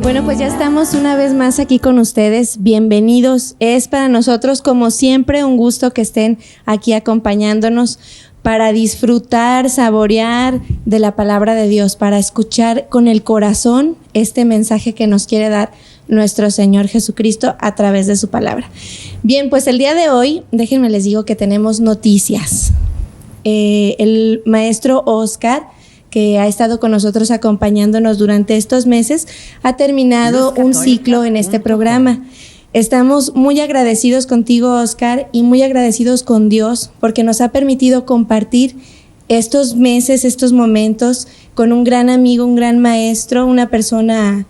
Bueno, pues ya estamos una vez más aquí con ustedes. Bienvenidos. Es para nosotros, como siempre, un gusto que estén aquí acompañándonos para disfrutar, saborear de la palabra de Dios, para escuchar con el corazón este mensaje que nos quiere dar nuestro Señor Jesucristo a través de su palabra. Bien, pues el día de hoy, déjenme les digo que tenemos noticias. El maestro Oscar, que ha estado con nosotros acompañándonos durante estos meses, ha terminado un ciclo en este programa. Estamos muy agradecidos contigo, Oscar, y muy agradecidos con Dios porque nos ha permitido compartir estos meses, estos momentos con un gran amigo, un gran maestro, una persona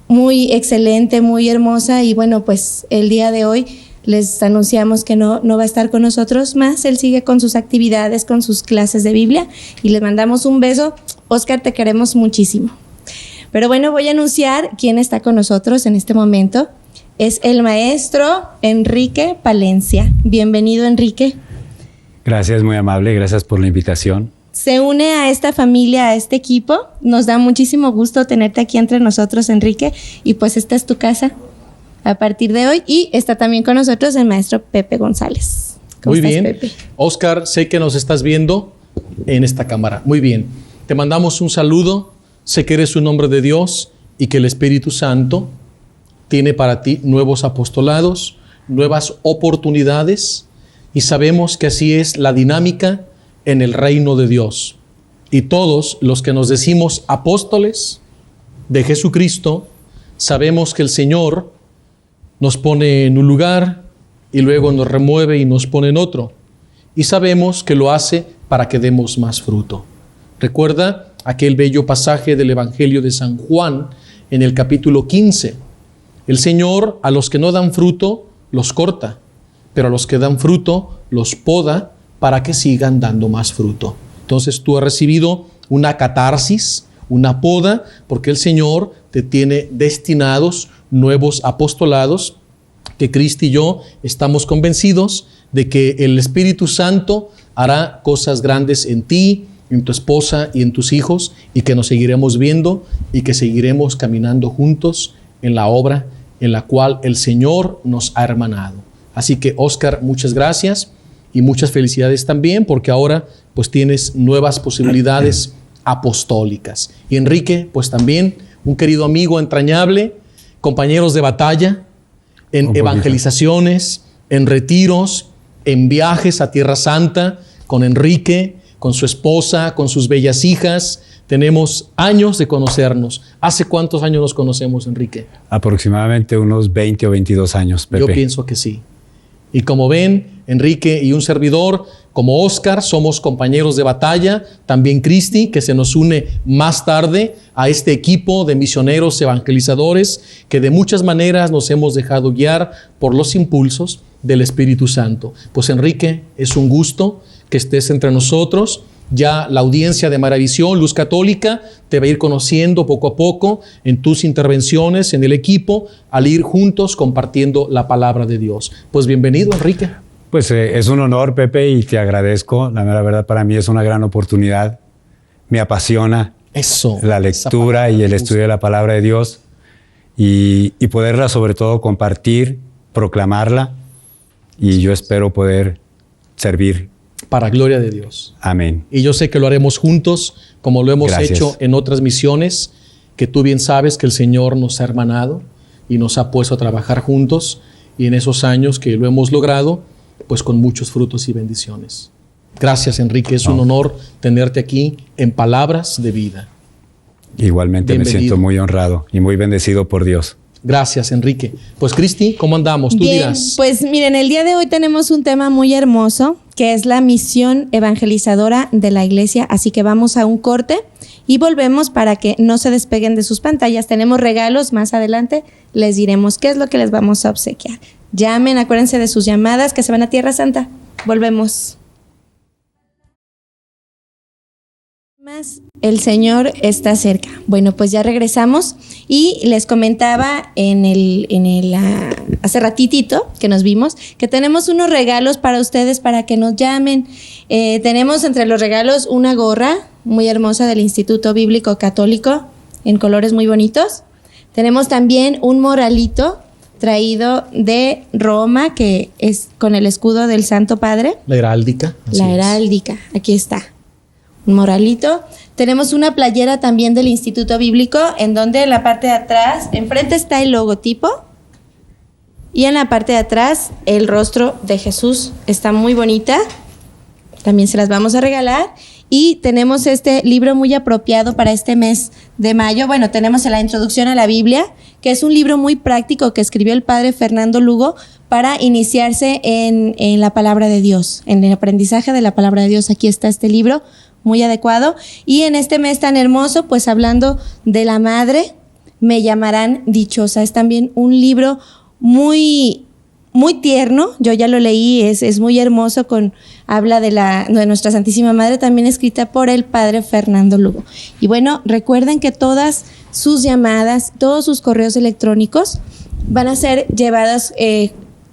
muy excelente, muy hermosa. Y bueno, pues el día de hoy les anunciamos que no va a estar con nosotros más. Él sigue con sus actividades, con sus clases de Biblia, y les mandamos un beso. Oscar, te queremos muchísimo. Pero bueno, voy a anunciar quién está con nosotros en este momento. Es el maestro Enrique Palencia. Bienvenido, Enrique. Gracias, muy amable. Gracias por la invitación. Se une a esta familia, a este equipo. Nos da muchísimo gusto tenerte aquí entre nosotros, Enrique. Y pues esta es tu casa a partir de hoy. Y está también con nosotros el maestro Pepe González. ¿Cómo estás, bien, Pepe? Oscar, sé que nos estás viendo en esta cámara. Muy bien. Te mandamos un saludo. Sé que eres un hombre de Dios y que el Espíritu Santo tiene para ti nuevos apostolados, nuevas oportunidades, y sabemos que así es la dinámica en el reino de Dios. Y todos los que nos decimos apóstoles de Jesucristo, sabemos que el Señor nos pone en un lugar y luego nos remueve y nos pone en otro. Y sabemos que lo hace para que demos más fruto. Recuerda aquel bello pasaje del Evangelio de San Juan en el capítulo 15. El Señor a los que no dan fruto los corta, pero a los que dan fruto los poda para que sigan dando más fruto. Entonces tú has recibido una catarsis, una poda, porque el Señor te tiene destinados nuevos apostolados, que Cristo y yo estamos convencidos de que el Espíritu Santo hará cosas grandes en ti, en tu esposa y en tus hijos, y que nos seguiremos viendo y que seguiremos caminando juntos en la obra en la cual el Señor nos ha hermanado. Así que, Oscar, muchas gracias y muchas felicidades también, porque ahora pues tienes nuevas posibilidades apostólicas. Y Enrique, pues también un querido amigo entrañable, compañeros de batalla, en evangelizaciones, en retiros, en viajes a Tierra Santa, con Enrique, con su esposa, con sus bellas hijas. Tenemos años de conocernos. ¿Hace cuántos años nos conocemos, Enrique? Aproximadamente unos 20 o 22 años, Pepe. Yo pienso que sí. Y como ven, Enrique y un servidor, como Oscar, somos compañeros de batalla. También Cristi, que se nos une más tarde a este equipo de misioneros evangelizadores, que de muchas maneras nos hemos dejado guiar por los impulsos del Espíritu Santo. Pues Enrique, es un gusto que estés entre nosotros. Ya la audiencia de Maravisión, Luz Católica, te va a ir conociendo poco a poco en tus intervenciones en el equipo, al ir juntos compartiendo la palabra de Dios. Pues bienvenido, Enrique. Pues es un honor, Pepe, y te agradezco. La verdad, para mí es una gran oportunidad. Me apasiona la lectura y el estudio de la palabra de Dios, y poderla sobre todo compartir, proclamarla, y yo espero poder servir para gloria de Dios. Amén. Y yo sé que lo haremos juntos, como lo hemos hecho en otras misiones, que tú bien sabes que el Señor nos ha hermanado y nos ha puesto a trabajar juntos, y en esos años que lo hemos logrado, pues con muchos frutos y bendiciones. Gracias, Enrique. Es un honor tenerte aquí en Palabras de Vida. Igualmente. Bienvenido. Me siento muy honrado y muy bendecido por Dios. Gracias, Enrique. Pues, Cristi, ¿cómo andamos? Tú dirás. Pues miren, el día de hoy tenemos un tema muy hermoso, que es la misión evangelizadora de la iglesia. Así que vamos a un corte y volvemos para que no se despeguen de sus pantallas. Tenemos regalos más adelante. Les diremos qué es lo que les vamos a obsequiar. Llamen, acuérdense de sus llamadas que se van a Tierra Santa. Volvemos. El Señor está cerca. Bueno, pues ya regresamos y les comentaba hace ratitito que nos vimos que tenemos unos regalos para ustedes para que nos llamen. Tenemos entre los regalos una gorra muy hermosa del Instituto Bíblico Católico en colores muy bonitos. Tenemos también un morralito traído de Roma, que es con el escudo del Santo Padre. La heráldica. La heráldica, aquí está. Un morralito. Tenemos una playera también del Instituto Bíblico, en donde en la parte de atrás, enfrente está el logotipo, y en la parte de atrás el rostro de Jesús. Está muy bonita. También se las vamos a regalar. Y tenemos este libro muy apropiado para este mes de mayo. Bueno, tenemos la introducción a la Biblia, que es un libro muy práctico que escribió el padre Fernando Lugo para iniciarse en la palabra de Dios, en el aprendizaje de la palabra de Dios. Aquí está este libro muy adecuado. Y en este mes tan hermoso, pues hablando de la madre, me llamarán dichosa. Es también un libro muy tierno. Yo ya lo leí, es muy hermoso, habla de nuestra Santísima Madre, también escrita por el padre Fernando Lugo. Y bueno, recuerden que todas sus llamadas, todos sus correos electrónicos van a ser llevadas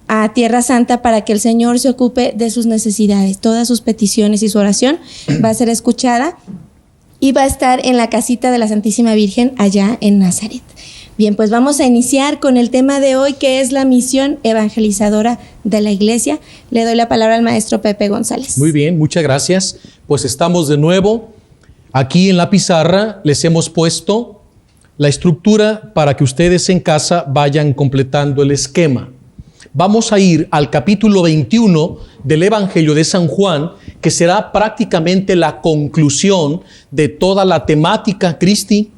a Tierra Santa para que el Señor se ocupe de sus necesidades. Todas sus peticiones y su oración va a ser escuchada y va a estar en la casita de la Santísima Virgen allá en Nazaret. Bien, pues vamos a iniciar con el tema de hoy, que es la misión evangelizadora de la Iglesia. Le doy la palabra al maestro Pepe González. Muy bien, muchas gracias. Pues estamos de nuevo aquí en la pizarra. Les hemos puesto la estructura para que ustedes en casa vayan completando el esquema. Vamos a ir al capítulo 21 del Evangelio de San Juan, que será prácticamente la conclusión de toda la temática Christi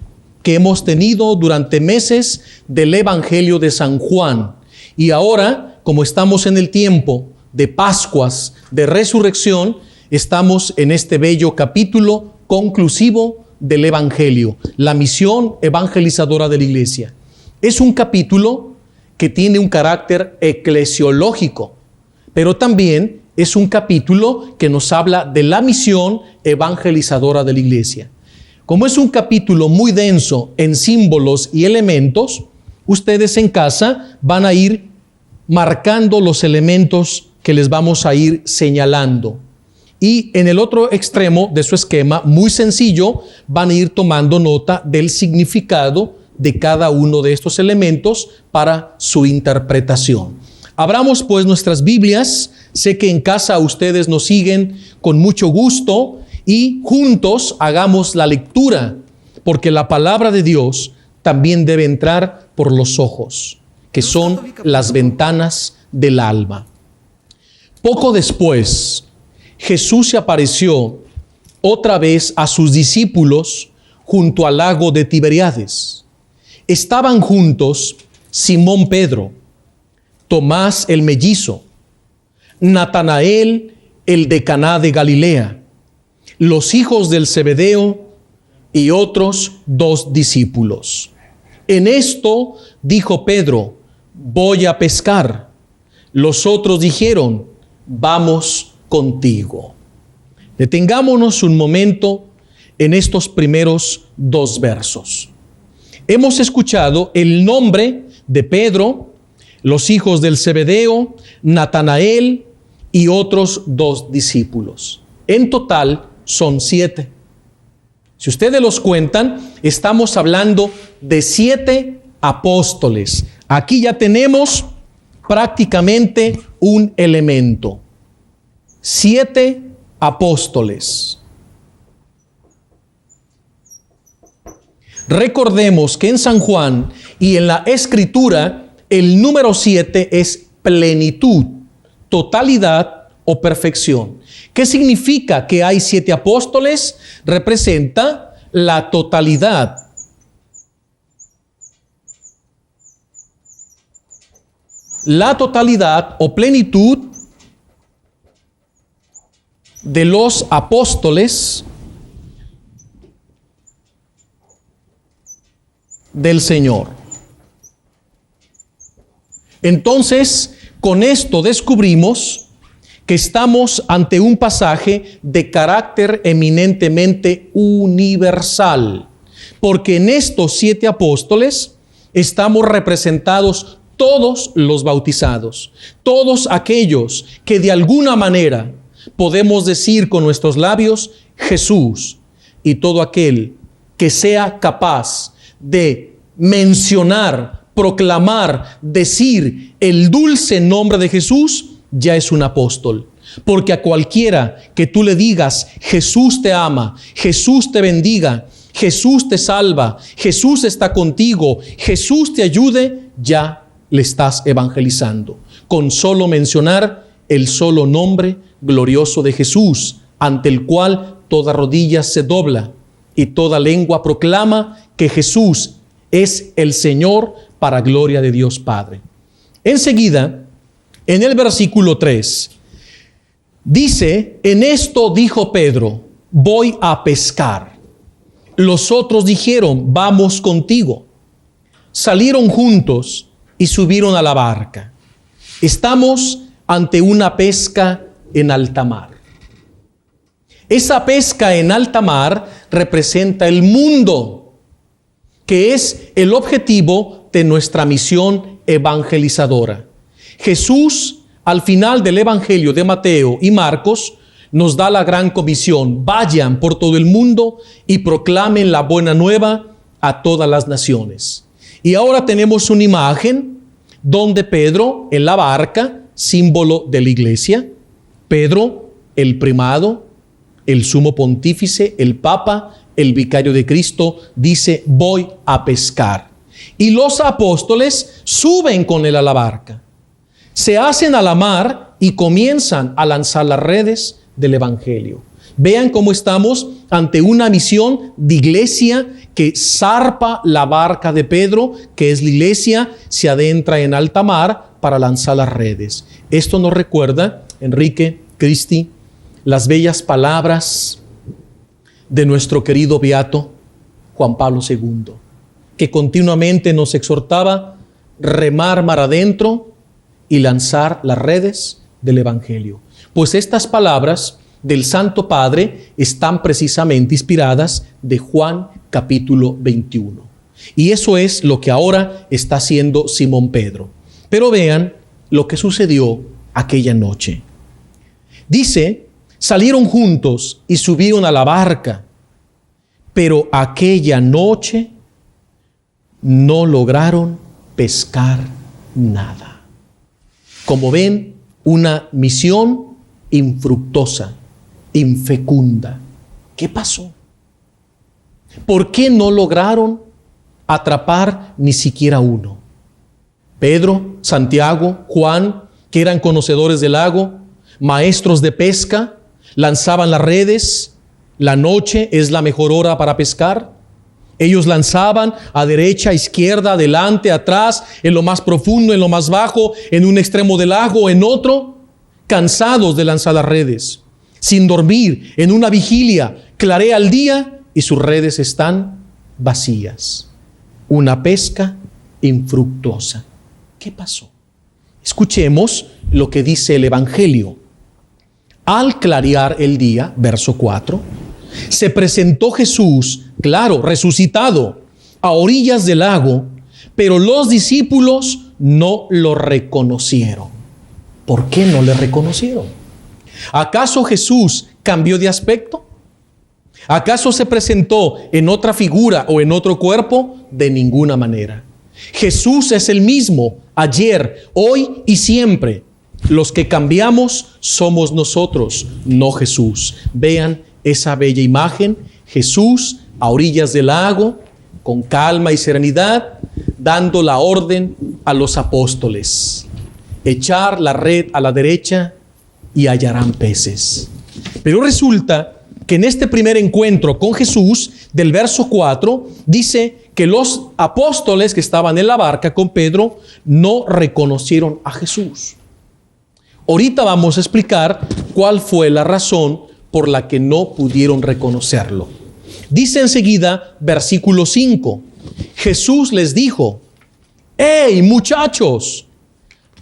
que hemos tenido durante meses del Evangelio de San Juan. Y ahora, como estamos en el tiempo de Pascuas, de Resurrección, estamos en este bello capítulo conclusivo del Evangelio, la misión evangelizadora de la Iglesia. Es un capítulo que tiene un carácter eclesiológico, pero también es un capítulo que nos habla de la misión evangelizadora de la Iglesia. Como es un capítulo muy denso en símbolos y elementos, ustedes en casa van a ir marcando los elementos que les vamos a ir señalando. Y en el otro extremo de su esquema, muy sencillo, van a ir tomando nota del significado de cada uno de estos elementos para su interpretación. Abramos pues nuestras Biblias. Sé que en casa ustedes nos siguen con mucho gusto y juntos hagamos la lectura, porque la palabra de Dios también debe entrar por los ojos, que son las ventanas del alma. Poco después, Jesús se apareció otra vez a sus discípulos junto al lago de Tiberíades. Estaban juntos Simón Pedro, Tomás el mellizo, Natanael el de Caná de Galilea, los hijos del Zebedeo y otros 2 discípulos. En esto dijo Pedro: voy a pescar. Los otros dijeron: vamos contigo. Detengámonos un momento en estos primeros 2 versos. Hemos escuchado el nombre de Pedro, los hijos del Zebedeo, Natanael y otros 2 discípulos. En total son 7. Si ustedes los cuentan, estamos hablando de 7 apóstoles. Aquí ya tenemos prácticamente un elemento. 7 apóstoles. Recordemos que en San Juan y en la Escritura, el número 7 es plenitud, totalidad o perfección. ¿Qué significa que hay 7 apóstoles? Representa la totalidad. La totalidad o plenitud de los apóstoles del Señor. Entonces, con esto descubrimos que estamos ante un pasaje de carácter eminentemente universal, porque en estos 7 apóstoles estamos representados todos los bautizados, todos aquellos que de alguna manera podemos decir con nuestros labios Jesús, y todo aquel que sea capaz de mencionar, proclamar, decir el dulce nombre de Jesús, ya es un apóstol. Porque a cualquiera que tú le digas, Jesús te ama, Jesús te bendiga, Jesús te salva, Jesús está contigo, Jesús te ayude, ya le estás evangelizando. Con solo mencionar el solo nombre glorioso de Jesús, ante el cual toda rodilla se dobla y toda lengua proclama que Jesús es el Señor para gloria de Dios Padre. Enseguida, en el versículo 3, dice, en esto dijo Pedro, voy a pescar. Los otros dijeron, vamos contigo. Salieron juntos y subieron a la barca. Estamos ante una pesca en alta mar. Esa pesca en alta mar representa el mundo, que es el objetivo de nuestra misión evangelizadora. Jesús, al final del Evangelio de Mateo y Marcos, nos da la gran comisión: vayan por todo el mundo y proclamen la buena nueva a todas las naciones. Y ahora tenemos una imagen donde Pedro en la barca, símbolo de la iglesia, Pedro, el primado, el sumo pontífice, el papa, el vicario de Cristo, dice, voy a pescar. Y los apóstoles suben con él a la barca. Se hacen a la mar y comienzan a lanzar las redes del Evangelio. Vean cómo estamos ante una misión de iglesia que zarpa la barca de Pedro, que es la iglesia, se adentra en alta mar para lanzar las redes. Esto nos recuerda, Enrique, Cristi, las bellas palabras de nuestro querido beato Juan Pablo II, que continuamente nos exhortaba remar mar adentro y lanzar las redes del Evangelio. Pues estas palabras del Santo Padre están precisamente inspiradas de Juan capítulo 21. Y eso es lo que ahora está haciendo Simón Pedro. Pero vean lo que sucedió aquella noche. Dice, salieron juntos y subieron a la barca, pero aquella noche no lograron pescar nada. Como ven, una misión infructuosa, infecunda. ¿Qué pasó? ¿Por qué no lograron atrapar ni siquiera uno? Pedro, Santiago, Juan, que eran conocedores del lago, maestros de pesca, lanzaban las redes. La noche es la mejor hora para pescar. Ellos lanzaban a derecha, a izquierda, adelante, atrás, en lo más profundo, en lo más bajo, en un extremo del lago, en otro, cansados de lanzar las redes, sin dormir, en una vigilia. Clarea el día y sus redes están vacías. Una pesca infructuosa. ¿Qué pasó? Escuchemos lo que dice el Evangelio. Al clarear el día, verso 4, se presentó Jesús, claro, resucitado, a orillas del lago, pero los discípulos no lo reconocieron. ¿Por qué no le reconocieron? ¿Acaso Jesús cambió de aspecto? ¿Acaso se presentó en otra figura o en otro cuerpo? De ninguna manera. Jesús es el mismo ayer, hoy y siempre. Los que cambiamos somos nosotros, no Jesús. Vean esa bella imagen, Jesús a orillas del lago, con calma y serenidad, dando la orden a los apóstoles: echar la red a la derecha y hallarán peces. Pero resulta que en este primer encuentro con Jesús, del verso 4, dice que los apóstoles que estaban en la barca con Pedro no reconocieron a Jesús. Ahorita vamos a explicar cuál fue la razón por la que no pudieron reconocerlo. Dice enseguida, versículo 5, Jesús les dijo: ¡Hey, muchachos!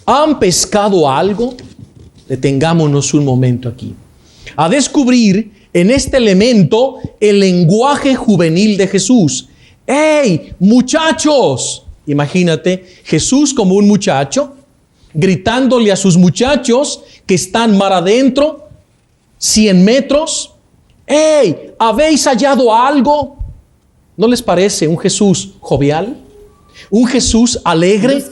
¿Han pescado algo? Detengámonos un momento aquí, a descubrir en este elemento el lenguaje juvenil de Jesús. ¡Hey, muchachos! Imagínate, Jesús como un muchacho, gritándole a sus muchachos que están mar adentro, 100 metros. ¡Hey! ¿Habéis hallado algo? ¿No les parece un Jesús jovial? un Jesús alegre,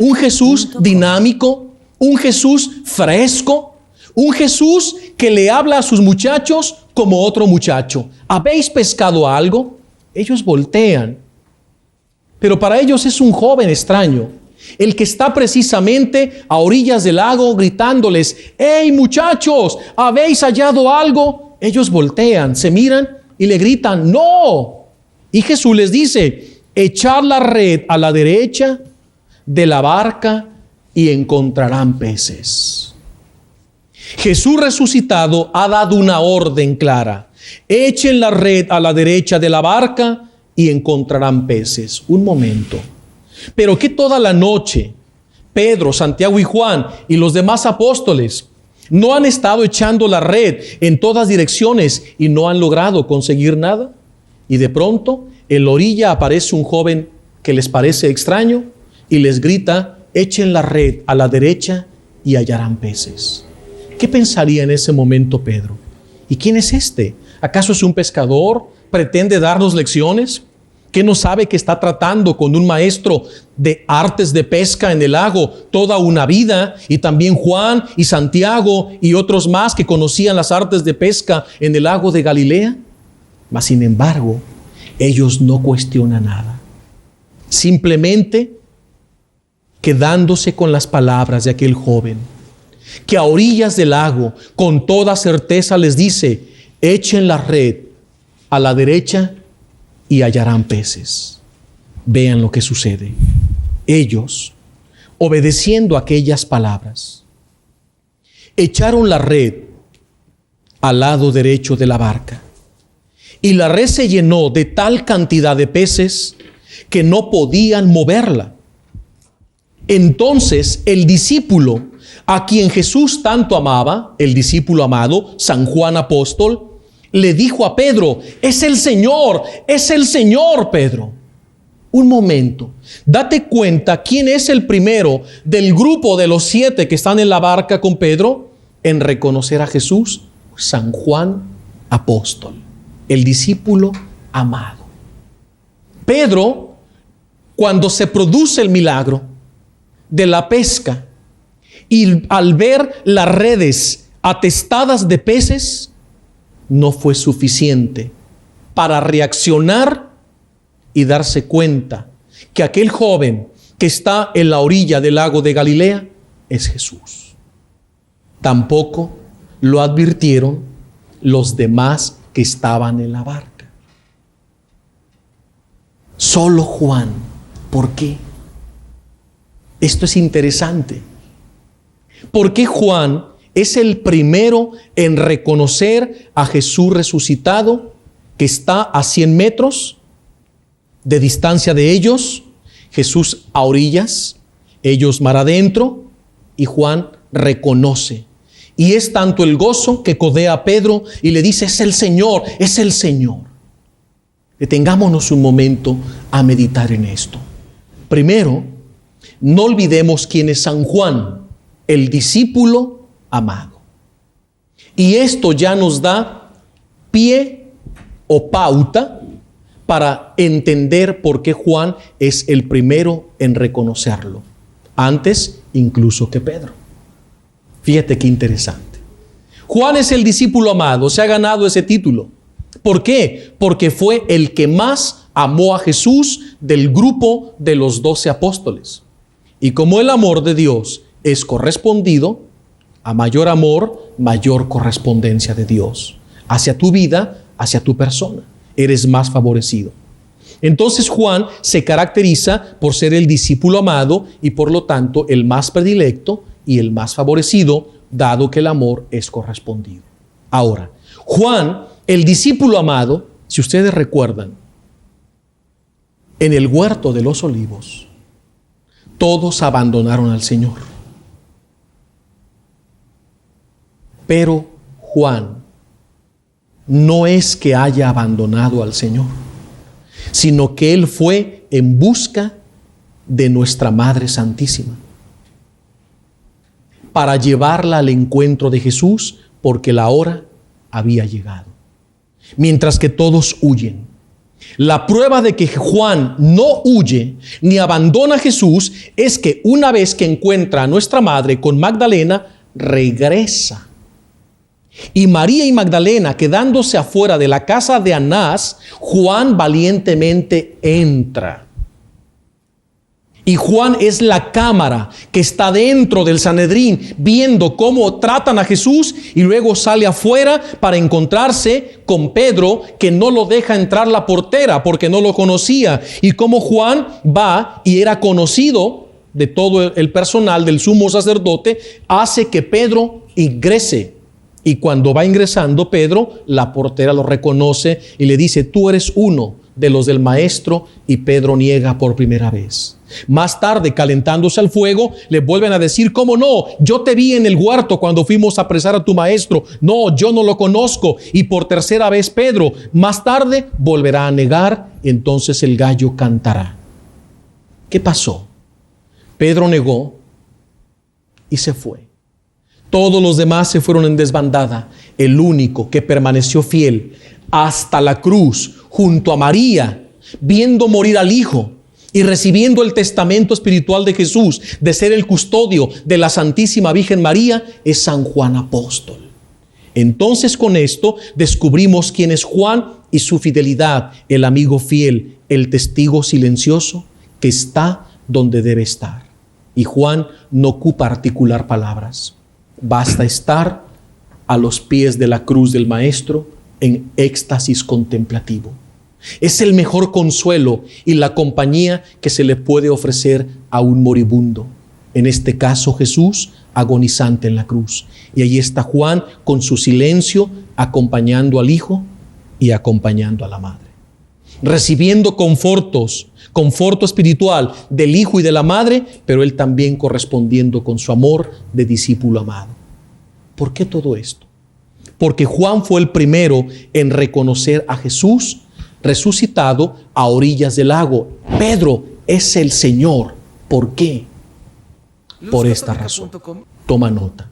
un Jesús dinámico, un Jesús fresco, un Jesús que le habla a sus muchachos como otro muchacho. ¿Habéis pescado algo? Ellos voltean. Pero para ellos es un joven extraño, el que está precisamente a orillas del lago gritándoles: ¡Hey muchachos! ¿Habéis hallado algo? Ellos voltean, se miran y le gritan: ¡No! Y Jesús les dice: echad la red a la derecha de la barca y encontrarán peces. Jesús resucitado ha dado una orden clara: echen la red a la derecha de la barca y encontrarán peces. Un momento. Pero que toda la noche Pedro, Santiago y Juan y los demás apóstoles no han estado echando la red en todas direcciones y no han logrado conseguir nada. Y de pronto en la orilla aparece un joven que les parece extraño y les grita: echen la red a la derecha y hallarán peces. ¿Qué pensaría en ese momento Pedro? ¿Y quién es este? ¿Acaso es un pescador? ¿Pretende darnos lecciones? ¿Qué no sabe que está tratando con un maestro de artes de pesca en el lago toda una vida? Y también Juan y Santiago y otros más que conocían las artes de pesca en el lago de Galilea. Mas sin embargo, ellos no cuestionan nada. Simplemente quedándose con las palabras de aquel joven, que a orillas del lago con toda certeza les dice: echen la red a la derecha y hallarán peces. Vean lo que sucede. Ellos, obedeciendo aquellas palabras, echaron la red al lado derecho de la barca, y la red se llenó de tal cantidad de peces que no podían moverla. Entonces el discípulo a quien Jesús tanto amaba, el discípulo amado, San Juan apóstol, le dijo a Pedro: es el Señor, Pedro. Un momento, date cuenta quién es el primero del grupo de los 7 que están en la barca con Pedro en reconocer a Jesús: San Juan apóstol, el discípulo amado. Pedro, cuando se produce el milagro de la pesca y al ver las redes atestadas de peces, no fue suficiente para reaccionar y darse cuenta que aquel joven que está en la orilla del lago de Galilea es Jesús. Tampoco lo advirtieron los demás que estaban en la barca. Solo Juan. ¿Por qué? Esto es interesante. ¿Por qué Juan es el primero en reconocer a Jesús resucitado, que está a 100 metros de distancia de ellos? Jesús a orillas, ellos mar adentro, y Juan reconoce. Y es tanto el gozo que codea a Pedro y le dice: es el Señor, es el Señor. Detengámonos un momento a meditar en esto. Primero, no olvidemos quién es San Juan, el discípulo amado. Y esto ya nos da pie o pauta para entender por qué Juan es el primero en reconocerlo, antes incluso que Pedro. Fíjate qué interesante. Juan es el discípulo amado, se ha ganado ese título. ¿Por qué? Porque fue el que más amó a Jesús del grupo de los 12 apóstoles. Y como el amor de Dios es correspondido, a mayor amor, mayor correspondencia de Dios hacia tu vida, hacia tu persona. Eres más favorecido. Entonces Juan se caracteriza por ser el discípulo amado y por lo tanto el más predilecto y el más favorecido, dado que el amor es correspondido. Ahora, Juan, el discípulo amado, si ustedes recuerdan, en el huerto de los olivos, todos abandonaron al Señor. Pero Juan no es que haya abandonado al Señor, sino que él fue en busca de nuestra Madre Santísima para llevarla al encuentro de Jesús, porque la hora había llegado. Mientras que todos huyen, La prueba de que Juan no huye ni abandona a Jesús es que una vez que encuentra a nuestra madre con Magdalena, regresa. Y María y Magdalena quedándose afuera de la casa de Anás, Juan valientemente entra. Y Juan es la cámara que está dentro del Sanedrín viendo cómo tratan a Jesús, y luego sale afuera para encontrarse con Pedro, que no lo deja entrar la portera porque no lo conocía, y cómo Juan va y era conocido de todo el personal del sumo sacerdote, hace que Pedro ingrese. Y cuando va ingresando Pedro, la portera lo reconoce y le dice: tú eres uno de los del maestro. Y Pedro niega por primera vez. Más tarde, calentándose al fuego, le vuelven a decir: ¿cómo no? Yo te vi en el huerto cuando fuimos a apresar a tu maestro. No, yo no lo conozco. Y por tercera vez Pedro, más tarde, volverá a negar. Entonces el gallo cantará. ¿Qué pasó? Pedro negó y se fue. Todos los demás se fueron en desbandada. El único que permaneció fiel hasta la cruz, junto a María, viendo morir al Hijo y recibiendo el testamento espiritual de Jesús, de ser el custodio de la Santísima Virgen María, es San Juan Apóstol. Entonces, con esto descubrimos quién es Juan y su fidelidad, el amigo fiel, el testigo silencioso que está donde debe estar. Y Juan no ocupa articular palabras. Basta estar a los pies de la cruz del Maestro en éxtasis contemplativo. Es el mejor consuelo y la compañía que se le puede ofrecer a un moribundo. En este caso, Jesús agonizante en la cruz. Y allí está Juan con su silencio, acompañando al Hijo y acompañando a la Madre. Recibiendo conforto espiritual del Hijo y de la Madre, pero él también correspondiendo con su amor de discípulo amado. ¿Por qué todo esto? Porque Juan fue el primero en reconocer a Jesús resucitado a orillas del lago. Pedro es el Señor. ¿Por qué? Por esta razón. Toma nota.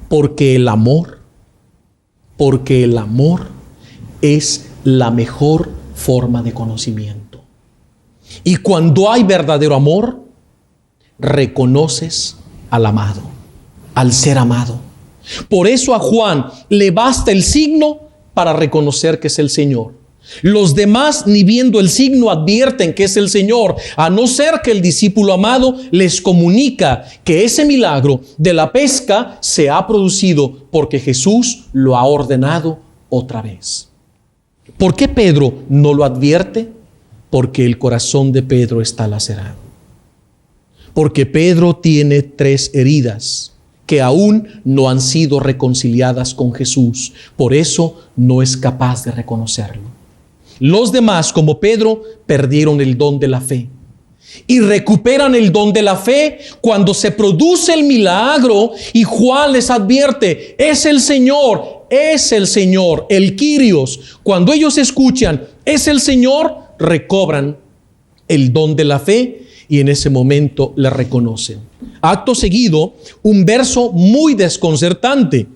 Porque el amor es la mejor forma de conocimiento. Y cuando hay verdadero amor, reconoces al amado, al ser amado. Por eso a Juan le basta el signo para reconocer que es el Señor. Los demás, ni viendo el signo, advierten que es el Señor, a no ser que el discípulo amado les comunica que ese milagro de la pesca se ha producido porque Jesús lo ha ordenado otra vez. ¿Por qué Pedro no lo advierte? Porque el corazón de Pedro está lacerado. Porque Pedro tiene 3 heridas que aún no han sido reconciliadas con Jesús. Por eso no es capaz de reconocerlo. Los demás, como Pedro, perdieron el don de la fe. Y recuperan el don de la fe cuando se produce el milagro y Juan les advierte: es el Señor, el Kyrios. Cuando ellos escuchan, es el Señor, recobran el don de la fe y en ese momento le reconocen. Acto seguido, un verso muy desconcertante,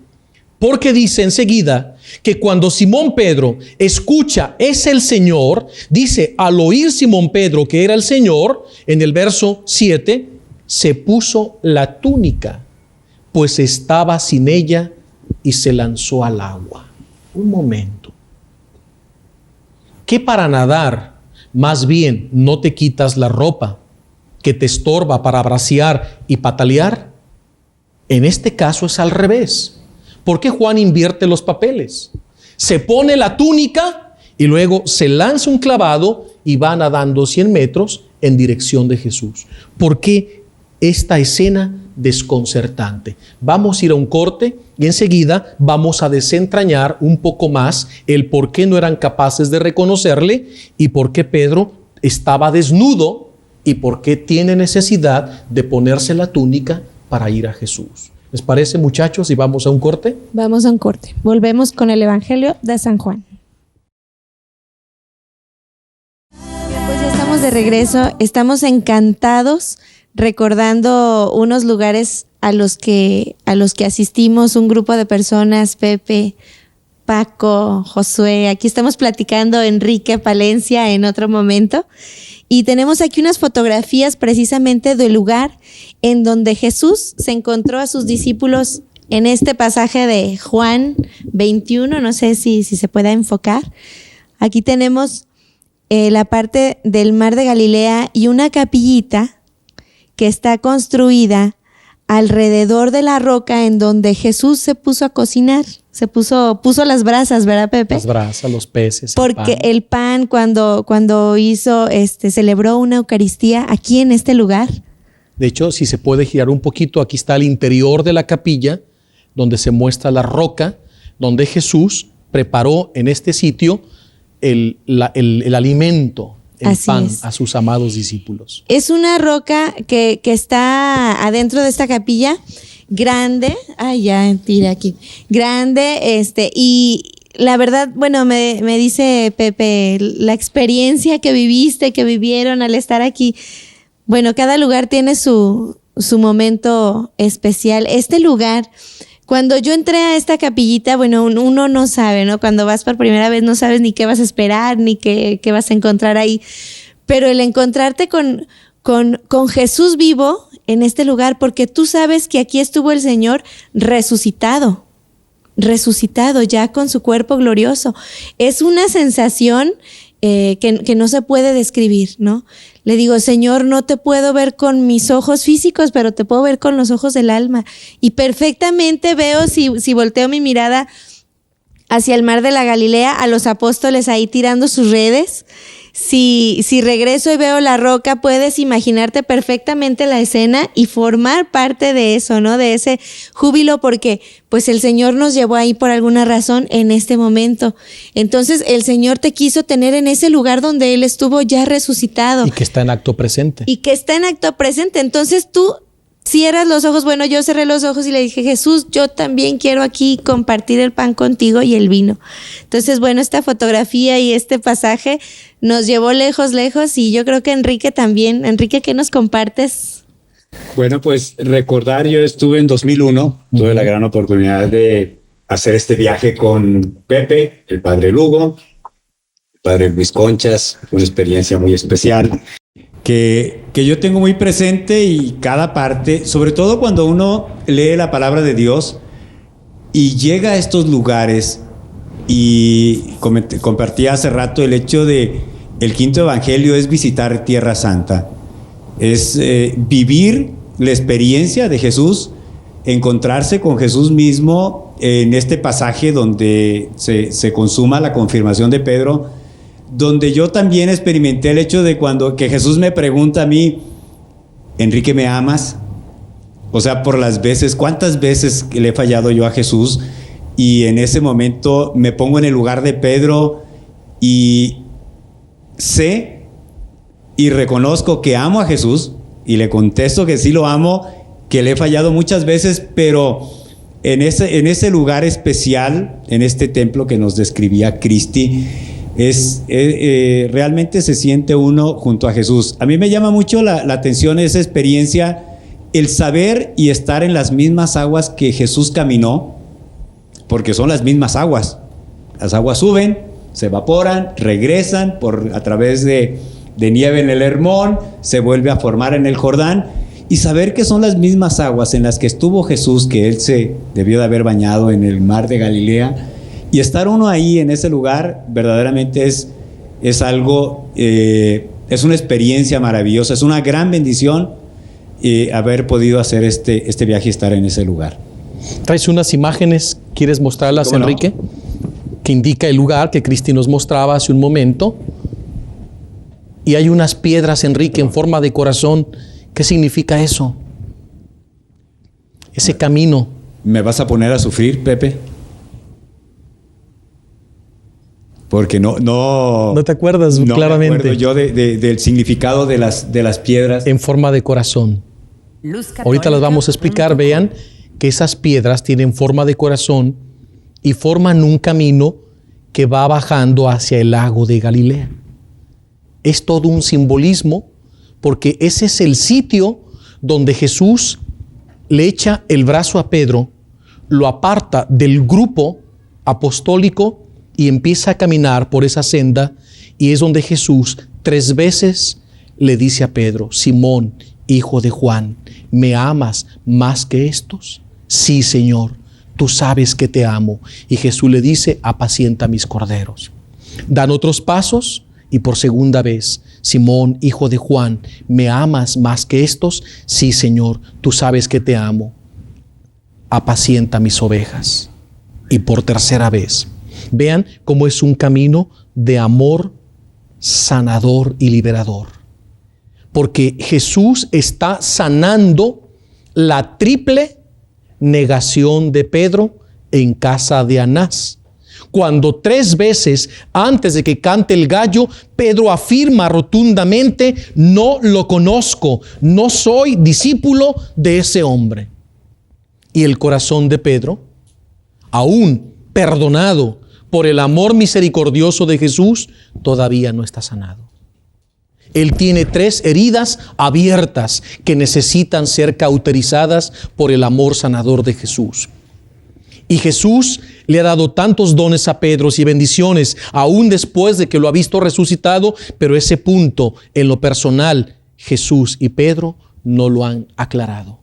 porque dice enseguida que cuando Simón Pedro escucha es el Señor, dice: al oír Simón Pedro que era el Señor, en el verso 7, se puso la túnica, pues estaba sin ella, y se lanzó al agua. Un momento. ¿Qué para nadar más bien no te quitas la ropa que te estorba para bracear y patalear? En este caso es al revés. ¿Por qué Juan invierte los papeles? Se pone la túnica y luego se lanza un clavado y va nadando 100 metros en dirección de Jesús. ¿Por qué esta escena desconcertante? Vamos a ir a un corte y enseguida vamos a desentrañar un poco más el por qué no eran capaces de reconocerle y por qué Pedro estaba desnudo y por qué tiene necesidad de ponerse la túnica para ir a Jesús. ¿Les parece, muchachos, y vamos a un corte? Vamos a un corte. Volvemos con el Evangelio de San Juan. Pues ya estamos de regreso. Estamos encantados recordando unos lugares a los que asistimos, un grupo de personas, Pepe, Paco, Josué. Aquí estamos platicando Enrique Palencia en otro momento. Y tenemos aquí unas fotografías precisamente del lugar en donde Jesús se encontró a sus discípulos en este pasaje de Juan 21. No sé si se pueda enfocar. Aquí tenemos la parte del mar de Galilea y una capillita que está construida alrededor de la roca en donde Jesús se puso a cocinar. Puso las brasas, ¿verdad, Pepe? Las brasas, los peces. Porque el pan cuando hizo, celebró una Eucaristía aquí en este lugar. De hecho, si se puede girar un poquito, aquí está el interior de la capilla, donde se muestra la roca, donde Jesús preparó en este sitio el alimento, el Así pan es. a sus amados discípulos. Es una roca que está adentro de esta capilla, grande. Ay, ya, tira aquí. Grande, y la verdad, bueno, me dice Pepe, la experiencia que viviste, que vivieron al estar aquí. Bueno, cada lugar tiene su momento especial. Este lugar, cuando yo entré a esta capillita, bueno, uno no sabe, ¿no? Cuando vas por primera vez no sabes ni qué vas a esperar, ni qué vas a encontrar ahí. Pero el encontrarte con Jesús vivo en este lugar, porque tú sabes que aquí estuvo el Señor resucitado ya con su cuerpo glorioso. Es una sensación que no se puede describir, ¿no? Le digo, Señor, no te puedo ver con mis ojos físicos, pero te puedo ver con los ojos del alma. Y perfectamente veo, si volteo mi mirada hacia el mar de la Galilea, a los apóstoles ahí tirando sus redes. Si regreso y veo la roca, puedes imaginarte perfectamente la escena y formar parte de eso, ¿no? De ese júbilo, porque pues el Señor nos llevó ahí por alguna razón en este momento. Entonces el Señor te quiso tener en ese lugar donde Él estuvo ya resucitado. Y que está en acto presente. Entonces tú cierras los ojos. Bueno, yo cerré los ojos y le dije, Jesús, yo también quiero aquí compartir el pan contigo y el vino. Entonces, bueno, esta fotografía y este pasaje nos llevó lejos, y yo creo que Enrique también. Enrique, ¿qué nos compartes? Bueno, pues recordar, yo estuve en 2001, tuve la gran oportunidad de hacer este viaje con Pepe, el padre Lugo, el padre Luis Conchas, una experiencia muy especial. Que yo tengo muy presente, y cada parte, sobre todo cuando uno lee la palabra de Dios y llega a estos lugares, y compartí hace rato el hecho de el quinto evangelio es visitar Tierra Santa, es vivir la experiencia de Jesús, encontrarse con Jesús mismo en este pasaje donde se consuma la confirmación de Pedro, donde yo también experimenté el hecho de que Jesús me pregunta a mí, Enrique, ¿me amas? O sea, por las veces, ¿cuántas veces le he fallado yo a Jesús? Y en ese momento me pongo en el lugar de Pedro y sé y reconozco que amo a Jesús, y le contesto que sí lo amo, que le he fallado muchas veces, pero en ese lugar especial, en este templo que nos describía Cristi, realmente se siente uno junto a Jesús. A mí me llama mucho la atención esa experiencia, el saber y estar en las mismas aguas que Jesús caminó, porque son las mismas aguas. Las aguas suben, se evaporan, regresan a través de nieve en el Hermón, se vuelve a formar en el Jordán, y saber que son las mismas aguas en las que estuvo Jesús, que Él se debió de haber bañado en el mar de Galilea. Y estar uno ahí en ese lugar verdaderamente es algo, es una experiencia maravillosa, es una gran bendición haber podido hacer este viaje y estar en ese lugar. ¿Traes unas imágenes? ¿Quieres mostrarlas, Enrique? No. Que indica el lugar que Cristi nos mostraba hace un momento. Y hay unas piedras, Enrique, en forma de corazón. ¿Qué significa eso? Ese camino. ¿Me vas a poner a sufrir, Pepe? Porque no te acuerdas claramente. Me acuerdo yo del significado de las piedras. En forma de corazón. Ahorita las vamos a explicar. Vean que esas piedras tienen forma de corazón y forman un camino que va bajando hacia el lago de Galilea. Es todo un simbolismo, porque ese es el sitio donde Jesús le echa el brazo a Pedro, lo aparta del grupo apostólico y empieza a caminar por esa senda, y es donde Jesús 3 veces le dice a Pedro: Simón, hijo de Juan, ¿me amas más que estos? Sí, Señor, tú sabes que te amo. Y Jesús le dice: apacienta mis corderos. Dan otros pasos y por segunda vez: Simón, hijo de Juan, ¿me amas más que estos? Sí, Señor, tú sabes que te amo. Apacienta mis ovejas. Y por tercera vez, vean cómo es un camino de amor sanador y liberador. Porque Jesús está sanando la triple negación de Pedro en casa de Anás. Cuando 3 veces antes de que cante el gallo, Pedro afirma rotundamente: no lo conozco, no soy discípulo de ese hombre. Y el corazón de Pedro, aún perdonado por el amor misericordioso de Jesús, todavía no está sanado. Él tiene 3 heridas abiertas que necesitan ser cauterizadas por el amor sanador de Jesús. Y Jesús le ha dado tantos dones a Pedro y bendiciones, aún después de que lo ha visto resucitado, pero ese punto en lo personal, Jesús y Pedro no lo han aclarado.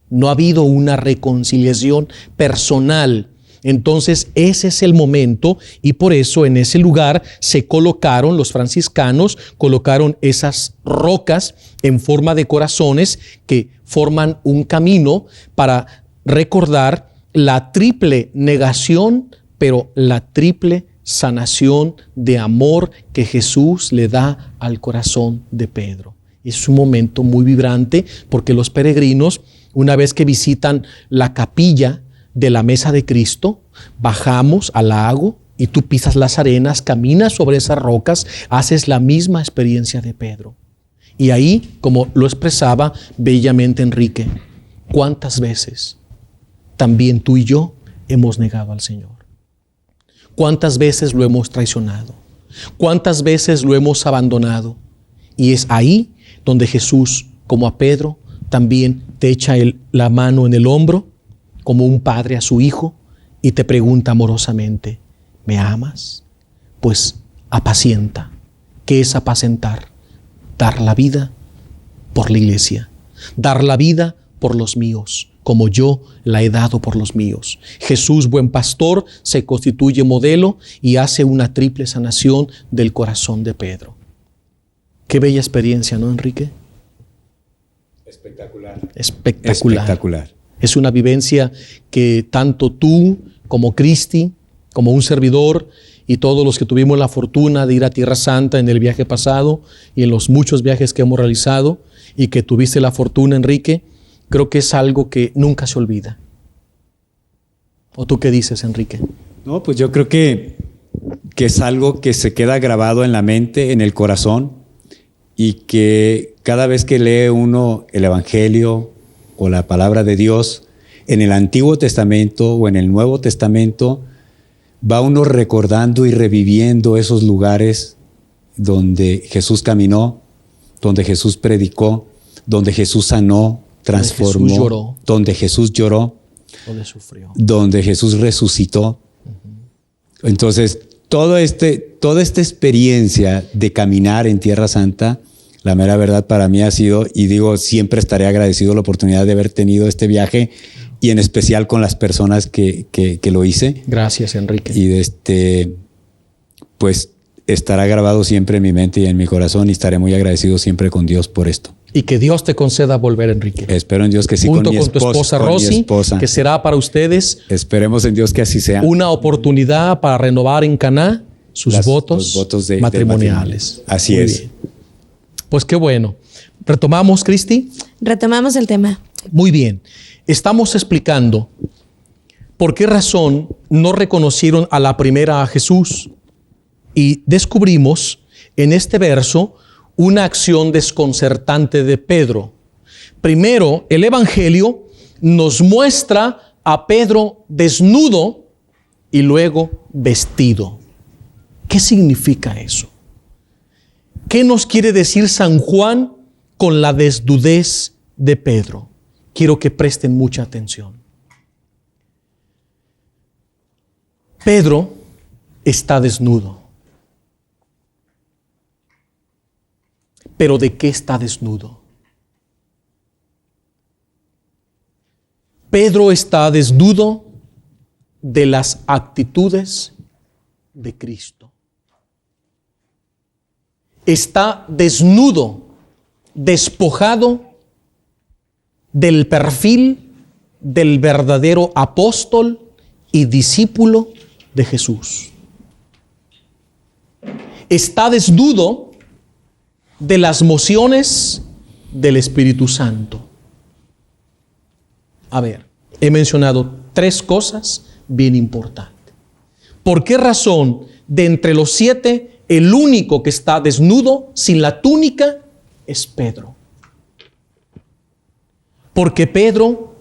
No ha habido una reconciliación personal. Entonces ese es el momento, y por eso en ese lugar se colocaron, los franciscanos colocaron esas rocas en forma de corazones que forman un camino para recordar la triple negación, pero la triple sanación de amor que Jesús le da al corazón de Pedro. Es un momento muy vibrante, porque los peregrinos, una vez que visitan la capilla de la mesa de Cristo, bajamos al lago y tú pisas las arenas, caminas sobre esas rocas, haces la misma experiencia de Pedro. Y ahí, como lo expresaba bellamente Enrique, ¿cuántas veces también tú y yo hemos negado al Señor? ¿Cuántas veces lo hemos traicionado? ¿Cuántas veces lo hemos abandonado? Y es ahí donde Jesús, como a Pedro, también te echa la mano en el hombro, como un padre a su hijo, y te pregunta amorosamente: ¿me amas? Pues apacienta. ¿Qué es apacentar? Dar la vida por la iglesia, dar la vida por los míos, como yo la he dado por los míos. Jesús, buen pastor, se constituye modelo y hace una triple sanación del corazón de Pedro. Qué bella experiencia, ¿no, Enrique? Espectacular. Espectacular. Es una vivencia que tanto tú como Cristi, como un servidor, y todos los que tuvimos la fortuna de ir a Tierra Santa en el viaje pasado y en los muchos viajes que hemos realizado, y que tuviste la fortuna, Enrique, creo que es algo que nunca se olvida. ¿O tú qué dices, Enrique? No, pues yo creo que es algo que se queda grabado en la mente, en el corazón, y que cada vez que lee uno el Evangelio o la palabra de Dios, en el Antiguo Testamento o en el Nuevo Testamento, va uno recordando y reviviendo esos lugares donde Jesús caminó, donde Jesús predicó, donde Jesús sanó, transformó, donde Jesús lloró, donde sufrió, donde Jesús resucitó. Entonces, toda esta experiencia de caminar en Tierra Santa, la mera verdad para mí ha sido, y digo, siempre estaré agradecido la oportunidad de haber tenido este viaje, y en especial con las personas que lo hice. Gracias, Enrique. Y pues estará grabado siempre en mi mente y en mi corazón, y estaré muy agradecido siempre con Dios por esto. Y que Dios te conceda volver, Enrique. Espero en Dios que sí, junto con tu esposa Rosy, que será para ustedes. Esperemos en Dios que así sea. Una oportunidad para renovar en Caná los votos matrimoniales. Así es. Bien. Pues qué bueno. ¿Retomamos, Cristi? Retomamos el tema. Muy bien. Estamos explicando por qué razón no reconocieron a la primera a Jesús. Y descubrimos en este verso una acción desconcertante de Pedro. Primero, el Evangelio nos muestra a Pedro desnudo y luego vestido. ¿Qué significa eso? ¿Qué nos quiere decir San Juan con la desnudez de Pedro? Quiero que presten mucha atención. Pedro está desnudo. ¿Pero de qué está desnudo? Pedro está desnudo de las actitudes de Cristo. Está desnudo, despojado del perfil del verdadero apóstol y discípulo de Jesús. Está desnudo de las mociones del Espíritu Santo. A ver, he mencionado 3 cosas bien importantes. ¿Por qué razón de entre los 7 el único que está desnudo sin la túnica es Pedro? Porque Pedro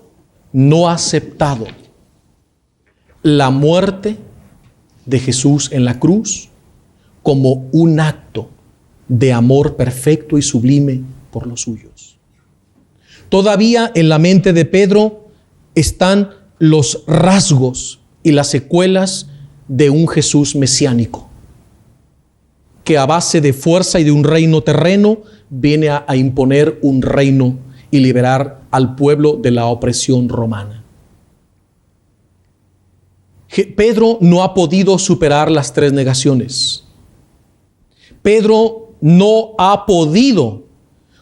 no ha aceptado la muerte de Jesús en la cruz como un acto de amor perfecto y sublime por los suyos. Todavía en la mente de Pedro están los rasgos y las secuelas de un Jesús mesiánico, que a base de fuerza y de un reino terreno viene a imponer un reino y liberar al pueblo de la opresión romana. Pedro no ha podido superar las 3 negaciones. Pedro no ha podido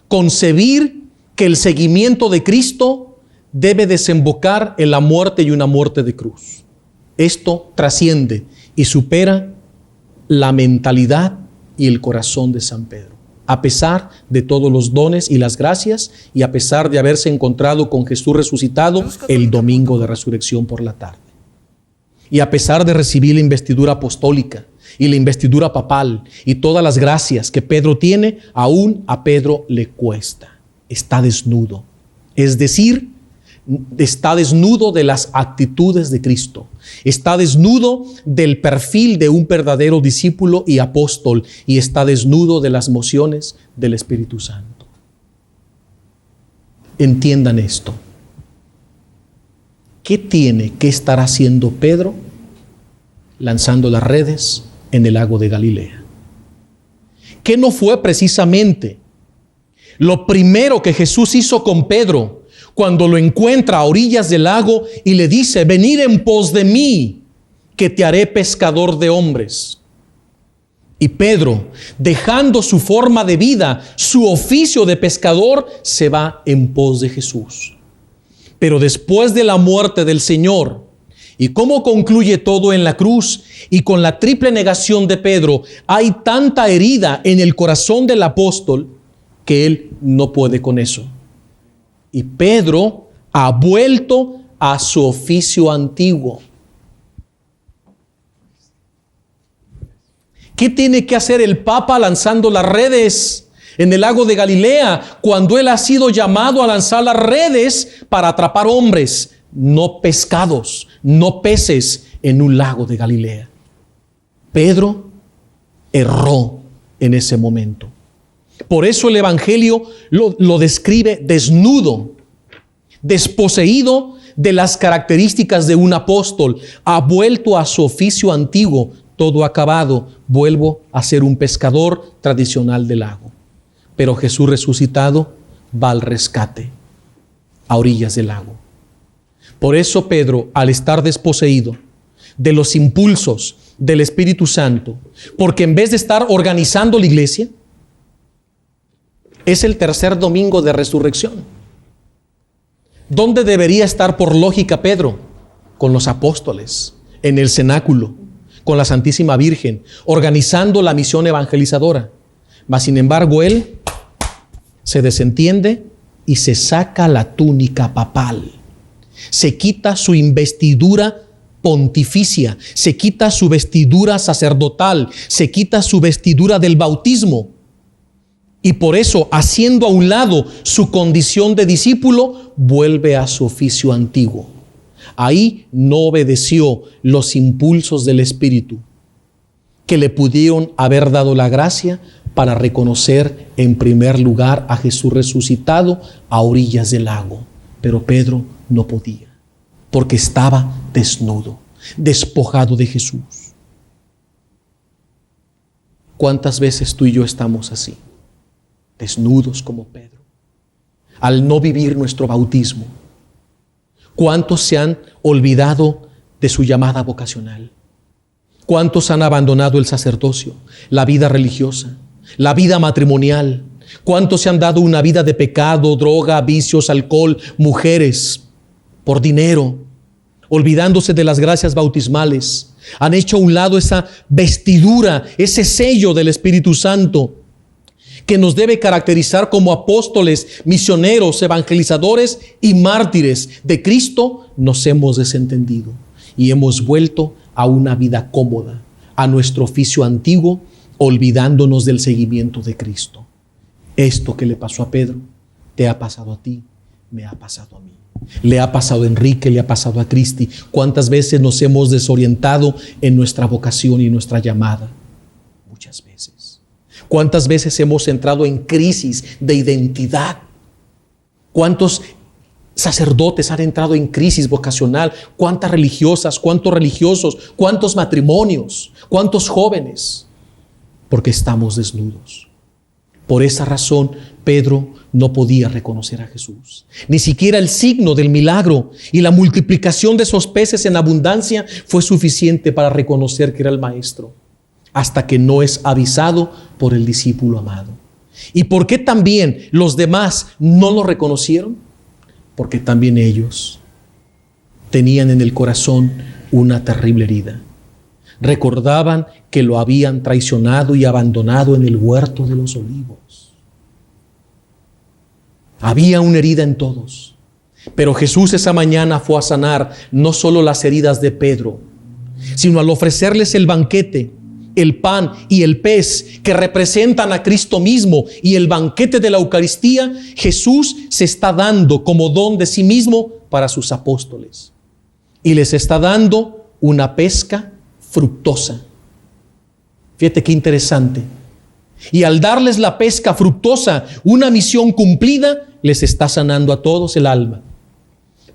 concebir que el seguimiento de Cristo debe desembocar en la muerte y una muerte de cruz. Esto trasciende y supera la mentalidad y el corazón de San Pedro. A pesar de todos los dones y las gracias, y a pesar de haberse encontrado con Jesús resucitado el domingo de resurrección por la tarde. Y a pesar de recibir la investidura apostólica y la investidura papal y todas las gracias que Pedro tiene, aún a Pedro le cuesta. Está desnudo. Es decir, está desnudo de las actitudes de Cristo. Está desnudo del perfil de un verdadero discípulo y apóstol, y está desnudo de las mociones del Espíritu Santo. Entiendan esto. ¿Qué tiene que estar haciendo Pedro lanzando las redes en el lago de Galilea? ¿Qué no fue precisamente lo primero que Jesús hizo con Pedro cuando lo encuentra a orillas del lago y le dice: venid en pos de mí, que te haré pescador de hombres? Y Pedro, dejando su forma de vida, su oficio de pescador, se va en pos de Jesús. Pero después de la muerte del Señor, y cómo concluye todo en la cruz, y con la triple negación de Pedro, hay tanta herida en el corazón del apóstol que él no puede con eso. Y Pedro ha vuelto a su oficio antiguo. ¿Qué tiene que hacer el Papa lanzando las redes en el lago de Galilea cuando él ha sido llamado a lanzar las redes para atrapar hombres, no pescados, no peces en un lago de Galilea? Pedro erró en ese momento. Por eso el Evangelio lo describe desnudo, desposeído de las características de un apóstol. Ha vuelto a su oficio antiguo, todo acabado, vuelvo a ser un pescador tradicional del lago. Pero Jesús resucitado va al rescate, a orillas del lago. Por eso Pedro, al estar desposeído de los impulsos del Espíritu Santo, porque en vez de estar organizando la iglesia, es el tercer domingo de resurrección. ¿Dónde debería estar por lógica Pedro? Con los apóstoles, en el cenáculo, con la Santísima Virgen, organizando la misión evangelizadora. Mas sin embargo él se desentiende y se saca la túnica papal. Se quita su investidura pontificia, se quita su vestidura sacerdotal, se quita su vestidura del bautismo. Y por eso, haciendo a un lado su condición de discípulo, vuelve a su oficio antiguo. Ahí no obedeció los impulsos del Espíritu, que le pudieron haber dado la gracia para reconocer en primer lugar a Jesús resucitado a orillas del lago. Pero Pedro no podía, porque estaba desnudo. despojado de Jesús. ¿Cuántas veces tú y yo estamos así, desnudos como Pedro, al no vivir nuestro bautismo? ¿Cuántos se han olvidado de su llamada vocacional? ¿Cuántos han abandonado el sacerdocio, la vida religiosa, la vida matrimonial? ¿Cuántos se han dado una vida de pecado, droga, vicios, alcohol, mujeres, por dinero, olvidándose de las gracias bautismales? Han hecho a un lado esa vestidura, ese sello del Espíritu Santo que nos debe caracterizar como apóstoles, misioneros, evangelizadores y mártires de Cristo. Nos hemos desentendido y hemos vuelto a una vida cómoda, a nuestro oficio antiguo, olvidándonos del seguimiento de Cristo. Esto que le pasó a Pedro, te ha pasado a ti, me ha pasado a mí. Le ha pasado a Enrique, le ha pasado a Cristi. ¿Cuántas veces nos hemos desorientado en nuestra vocación y nuestra llamada? Muchas veces. ¿Cuántas veces hemos entrado en crisis de identidad? ¿Cuántos sacerdotes han entrado en crisis vocacional? ¿Cuántas religiosas? ¿Cuántos religiosos? ¿Cuántos matrimonios? ¿Cuántos jóvenes? Porque estamos desnudos. Por esa razón, Pedro no podía reconocer a Jesús. Ni siquiera el signo del milagro y la multiplicación de esos peces en abundancia fue suficiente para reconocer que era el Maestro, hasta que no es avisado por el discípulo amado. ¿Y por qué también los demás no lo reconocieron? Porque también ellos tenían en el corazón una terrible herida. Recordaban que lo habían traicionado y abandonado en el huerto de los olivos. Había una herida en todos. Pero Jesús esa mañana fue a sanar no solo las heridas de Pedro, sino al ofrecerles el banquete, el pan y el pez que representan a Cristo mismo y el banquete de la Eucaristía. Jesús se está dando como don de sí mismo para sus apóstoles. Y les está dando una pesca fructosa. Fíjate qué interesante. Y al darles la pesca fructosa, una misión cumplida, les está sanando a todos el alma.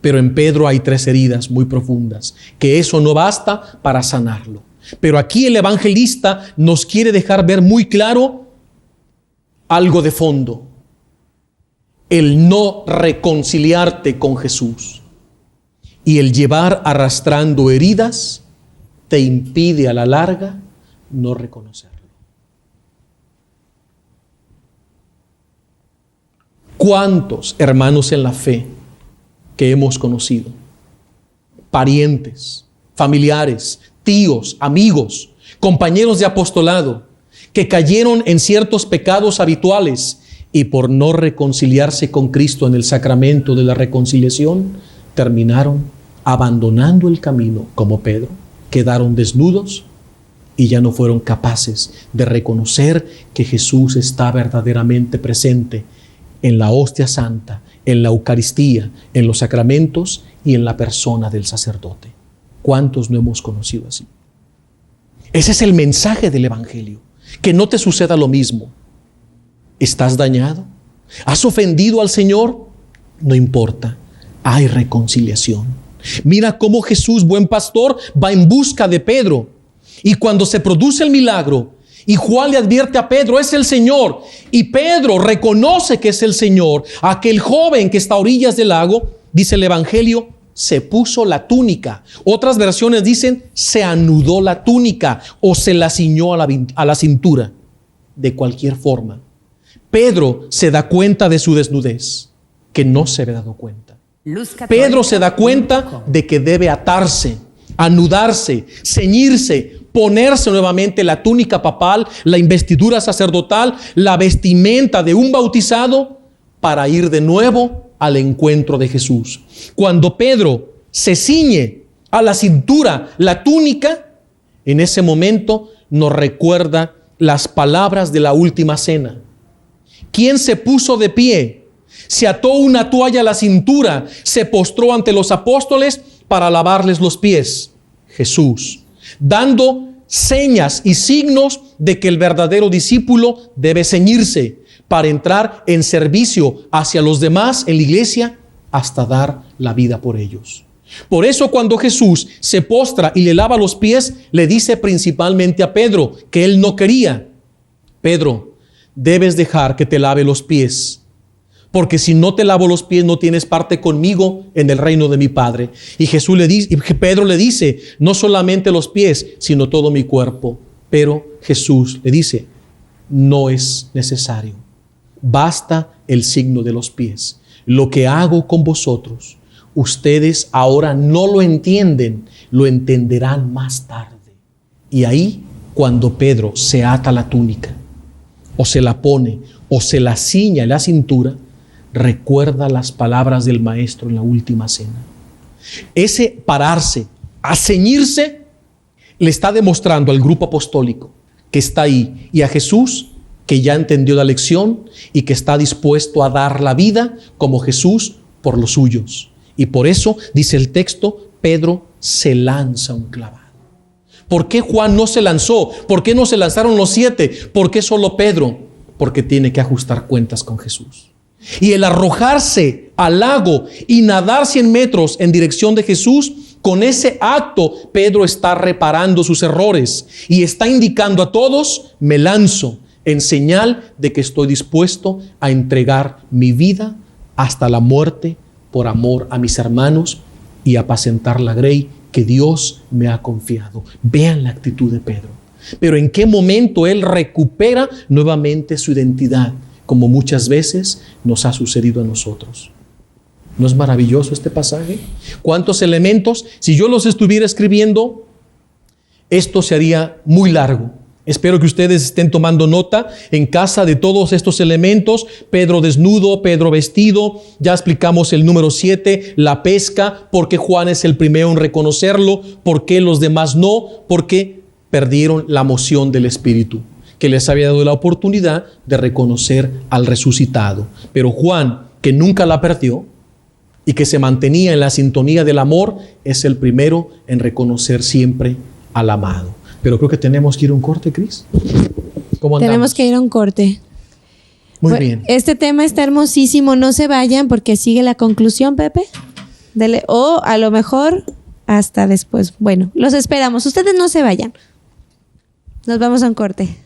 Pero en Pedro hay 3 heridas muy profundas, que eso no basta para sanarlo. Pero aquí el evangelista nos quiere dejar ver muy claro algo de fondo: el no reconciliarte con Jesús y el llevar arrastrando heridas te impide a la larga no reconocerlo. ¿Cuántos hermanos en la fe que hemos conocido, parientes, familiares, tíos, amigos, compañeros de apostolado, que cayeron en ciertos pecados habituales y por no reconciliarse con Cristo en el sacramento de la reconciliación, terminaron abandonando el camino como Pedro? Quedaron desnudos y ya no fueron capaces de reconocer que Jesús está verdaderamente presente en la hostia santa, en la Eucaristía, en los sacramentos y en la persona del sacerdote. ¿Cuántos no hemos conocido así? Ese es el mensaje del Evangelio. Que no te suceda lo mismo. ¿Estás dañado? ¿Has ofendido al Señor? No importa, hay reconciliación. Mira cómo Jesús, buen pastor, va en busca de Pedro. Y cuando se produce el milagro, y Juan le advierte a Pedro, es el Señor. Y Pedro reconoce que es el Señor. Aquel joven que está a orillas del lago, dice el Evangelio, se puso la túnica. Otras versiones dicen, se anudó la túnica o se la ciñó a la cintura. De cualquier forma, Pedro se da cuenta de su desnudez, que no se había dado cuenta. Pedro se da cuenta de que debe atarse, anudarse, ceñirse, ponerse nuevamente la túnica papal, la investidura sacerdotal, la vestimenta de un bautizado para ir de nuevo al encuentro de Jesús. Cuando Pedro se ciñe a la cintura la túnica, en ese momento nos recuerda las palabras de la última cena. ¿Quién se puso de pie? Se ató una toalla a la cintura, se postró ante los apóstoles para lavarles los pies. Jesús, dando señas y signos de que el verdadero discípulo debe ceñirse para entrar en servicio hacia los demás en la iglesia hasta dar la vida por ellos. Por eso cuando Jesús se postra y le lava los pies, le dice principalmente a Pedro que él no quería: Pedro, debes dejar que te lave los pies, porque si no te lavo los pies no tienes parte conmigo en el reino de mi Padre. Y Pedro le dice: no solamente los pies, sino todo mi cuerpo. Pero Jesús le dice: no es necesario, basta el signo de los pies. Lo que hago con vosotros, ustedes ahora no lo entienden, lo entenderán más tarde. Y ahí, cuando Pedro se ata la túnica, o se la pone, o se la ciña en la cintura, recuerda las palabras del Maestro en la última cena. Ese pararse, a ceñirse, le está demostrando al grupo apostólico que está ahí, y a Jesús, que ya entendió la lección y que está dispuesto a dar la vida como Jesús por los suyos. Y por eso, dice el texto, Pedro se lanza un clavado. ¿Por qué Juan no se lanzó? ¿Por qué no se lanzaron los 7? ¿Por qué solo Pedro? Porque tiene que ajustar cuentas con Jesús. Y el arrojarse al lago y nadar 100 metros en dirección de Jesús, con ese acto Pedro está reparando sus errores y está indicando a todos: me lanzo, en señal de que estoy dispuesto a entregar mi vida hasta la muerte por amor a mis hermanos y apacentar la grey que Dios me ha confiado. Vean la actitud de Pedro. Pero ¿en qué momento él recupera nuevamente su identidad? Como muchas veces nos ha sucedido a nosotros. ¿No es maravilloso este pasaje? ¿Cuántos elementos? Si yo los estuviera escribiendo, esto se haría muy largo. Espero que ustedes estén tomando nota en casa de todos estos elementos. Pedro desnudo, Pedro vestido. Ya explicamos el número 7, la pesca. ¿Por qué Juan es el primero en reconocerlo? ¿Por qué los demás no? Porque perdieron la moción del Espíritu, que les había dado la oportunidad de reconocer al resucitado. Pero Juan, que nunca la perdió y que se mantenía en la sintonía del amor, es el primero en reconocer siempre al amado. Pero creo que tenemos que ir a un corte, Cris. ¿Cómo andamos? Tenemos que ir a un corte. Muy bien. Este tema está hermosísimo. No se vayan porque sigue la conclusión, Pepe. O a lo mejor hasta después. Bueno, los esperamos. Ustedes no se vayan. Nos vamos a un corte.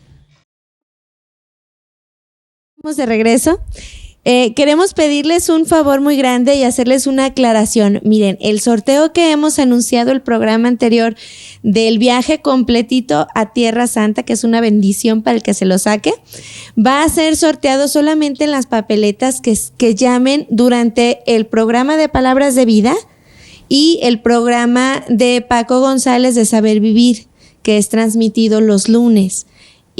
Vamos de regreso. Queremos pedirles un favor muy grande y hacerles una aclaración. Miren, el sorteo que hemos anunciado el programa anterior del viaje completito a Tierra Santa, que es una bendición para el que se lo saque, va a ser sorteado solamente en las papeletas que llamen durante el programa de Palabras de Vida y el programa de Paco González de Saber Vivir, que es transmitido los lunes.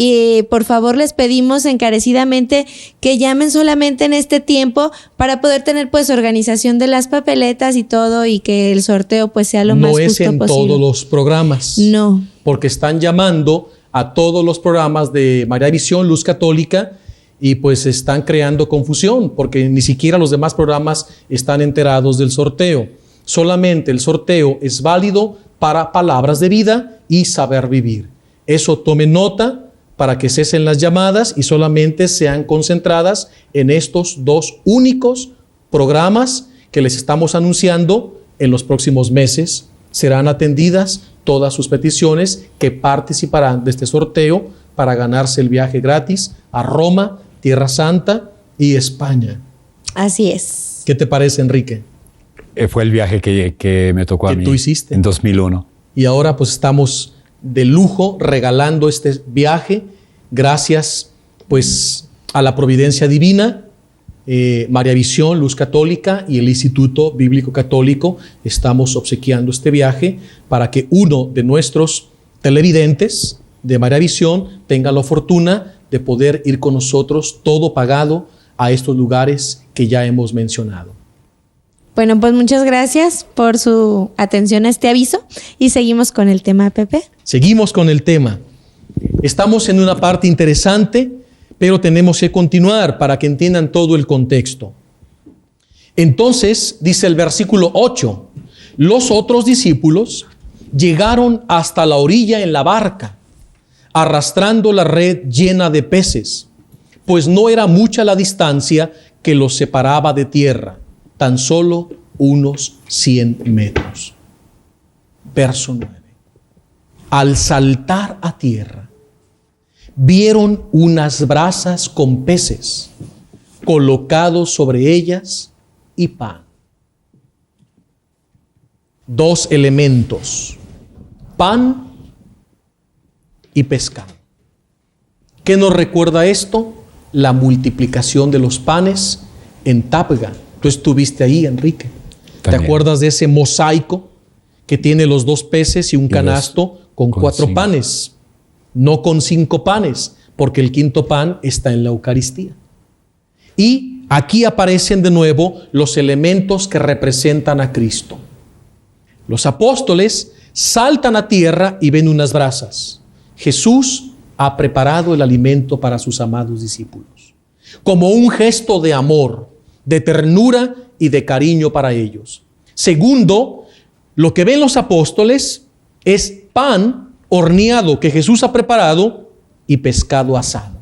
Y por favor les pedimos encarecidamente que llamen solamente en este tiempo para poder tener pues organización de las papeletas y todo, y que el sorteo pues sea lo más justo posible. No es en todos los programas. No. Porque están llamando a todos los programas de María Visión, Luz Católica, y pues están creando confusión porque ni siquiera los demás programas están enterados del sorteo. Solamente el sorteo es válido para Palabras de Vida y Saber Vivir. Eso tomen nota, para que cesen las llamadas y solamente sean concentradas en estos 2 únicos programas que les estamos anunciando en los próximos meses. Serán atendidas todas sus peticiones que participarán de este sorteo para ganarse el viaje gratis a Roma, Tierra Santa y España. Así es. ¿Qué te parece, Enrique? Fue el viaje que me tocó a mí. Que tú hiciste. En 2001. Y ahora pues estamos de lujo regalando este viaje gracias pues a la providencia divina. María Visión, Luz Católica y el Instituto Bíblico Católico estamos obsequiando este viaje para que uno de nuestros televidentes de María Visión tenga la fortuna de poder ir con nosotros todo pagado a estos lugares que ya hemos mencionado. Bueno, pues muchas gracias por su atención a este aviso y seguimos con el tema, Pepe. Seguimos con el tema. Estamos en una parte interesante, pero tenemos que continuar para que entiendan todo el contexto. Entonces, dice el versículo 8, los otros discípulos llegaron hasta la orilla en la barca, arrastrando la red llena de peces, pues no era mucha la distancia que los separaba de tierra, tan solo unos 100 metros. Verso 9. Al saltar a tierra, vieron unas brasas con peces colocados sobre ellas y pan. Dos elementos, pan y pescado. ¿Qué nos recuerda esto? La multiplicación de los panes en Tapga. Tú estuviste ahí, Enrique. También. ¿Te acuerdas de ese mosaico que tiene los 2 peces y un canasto con 4 5 panes? No con 5 panes, porque el 5.º pan está en la Eucaristía. Y aquí aparecen de nuevo los elementos que representan a Cristo. Los apóstoles saltan a tierra y ven unas brasas. Jesús ha preparado el alimento para sus amados discípulos, como un gesto de amor, de ternura y de cariño para ellos. Segundo, lo que ven los apóstoles es pan horneado que Jesús ha preparado y pescado asado.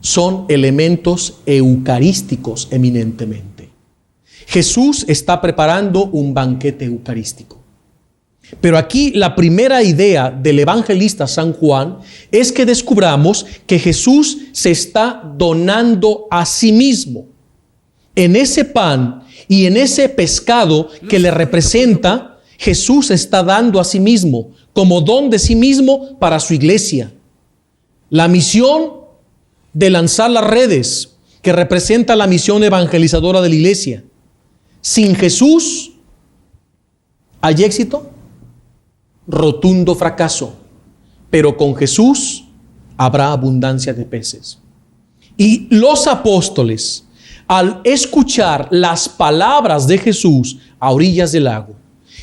Son elementos eucarísticos eminentemente. Jesús está preparando un banquete eucarístico. Pero aquí la primera idea del evangelista San Juan es que descubramos que Jesús se está donando a sí mismo. En ese pan y en ese pescado que le representa, Jesús está dando a sí mismo como don de sí mismo para su iglesia. La misión de lanzar las redes, que representa la misión evangelizadora de la iglesia. Sin Jesús, ¿hay éxito? Rotundo fracaso. Pero con Jesús habrá abundancia de peces. Y los apóstoles, al escuchar las palabras de Jesús a orillas del lago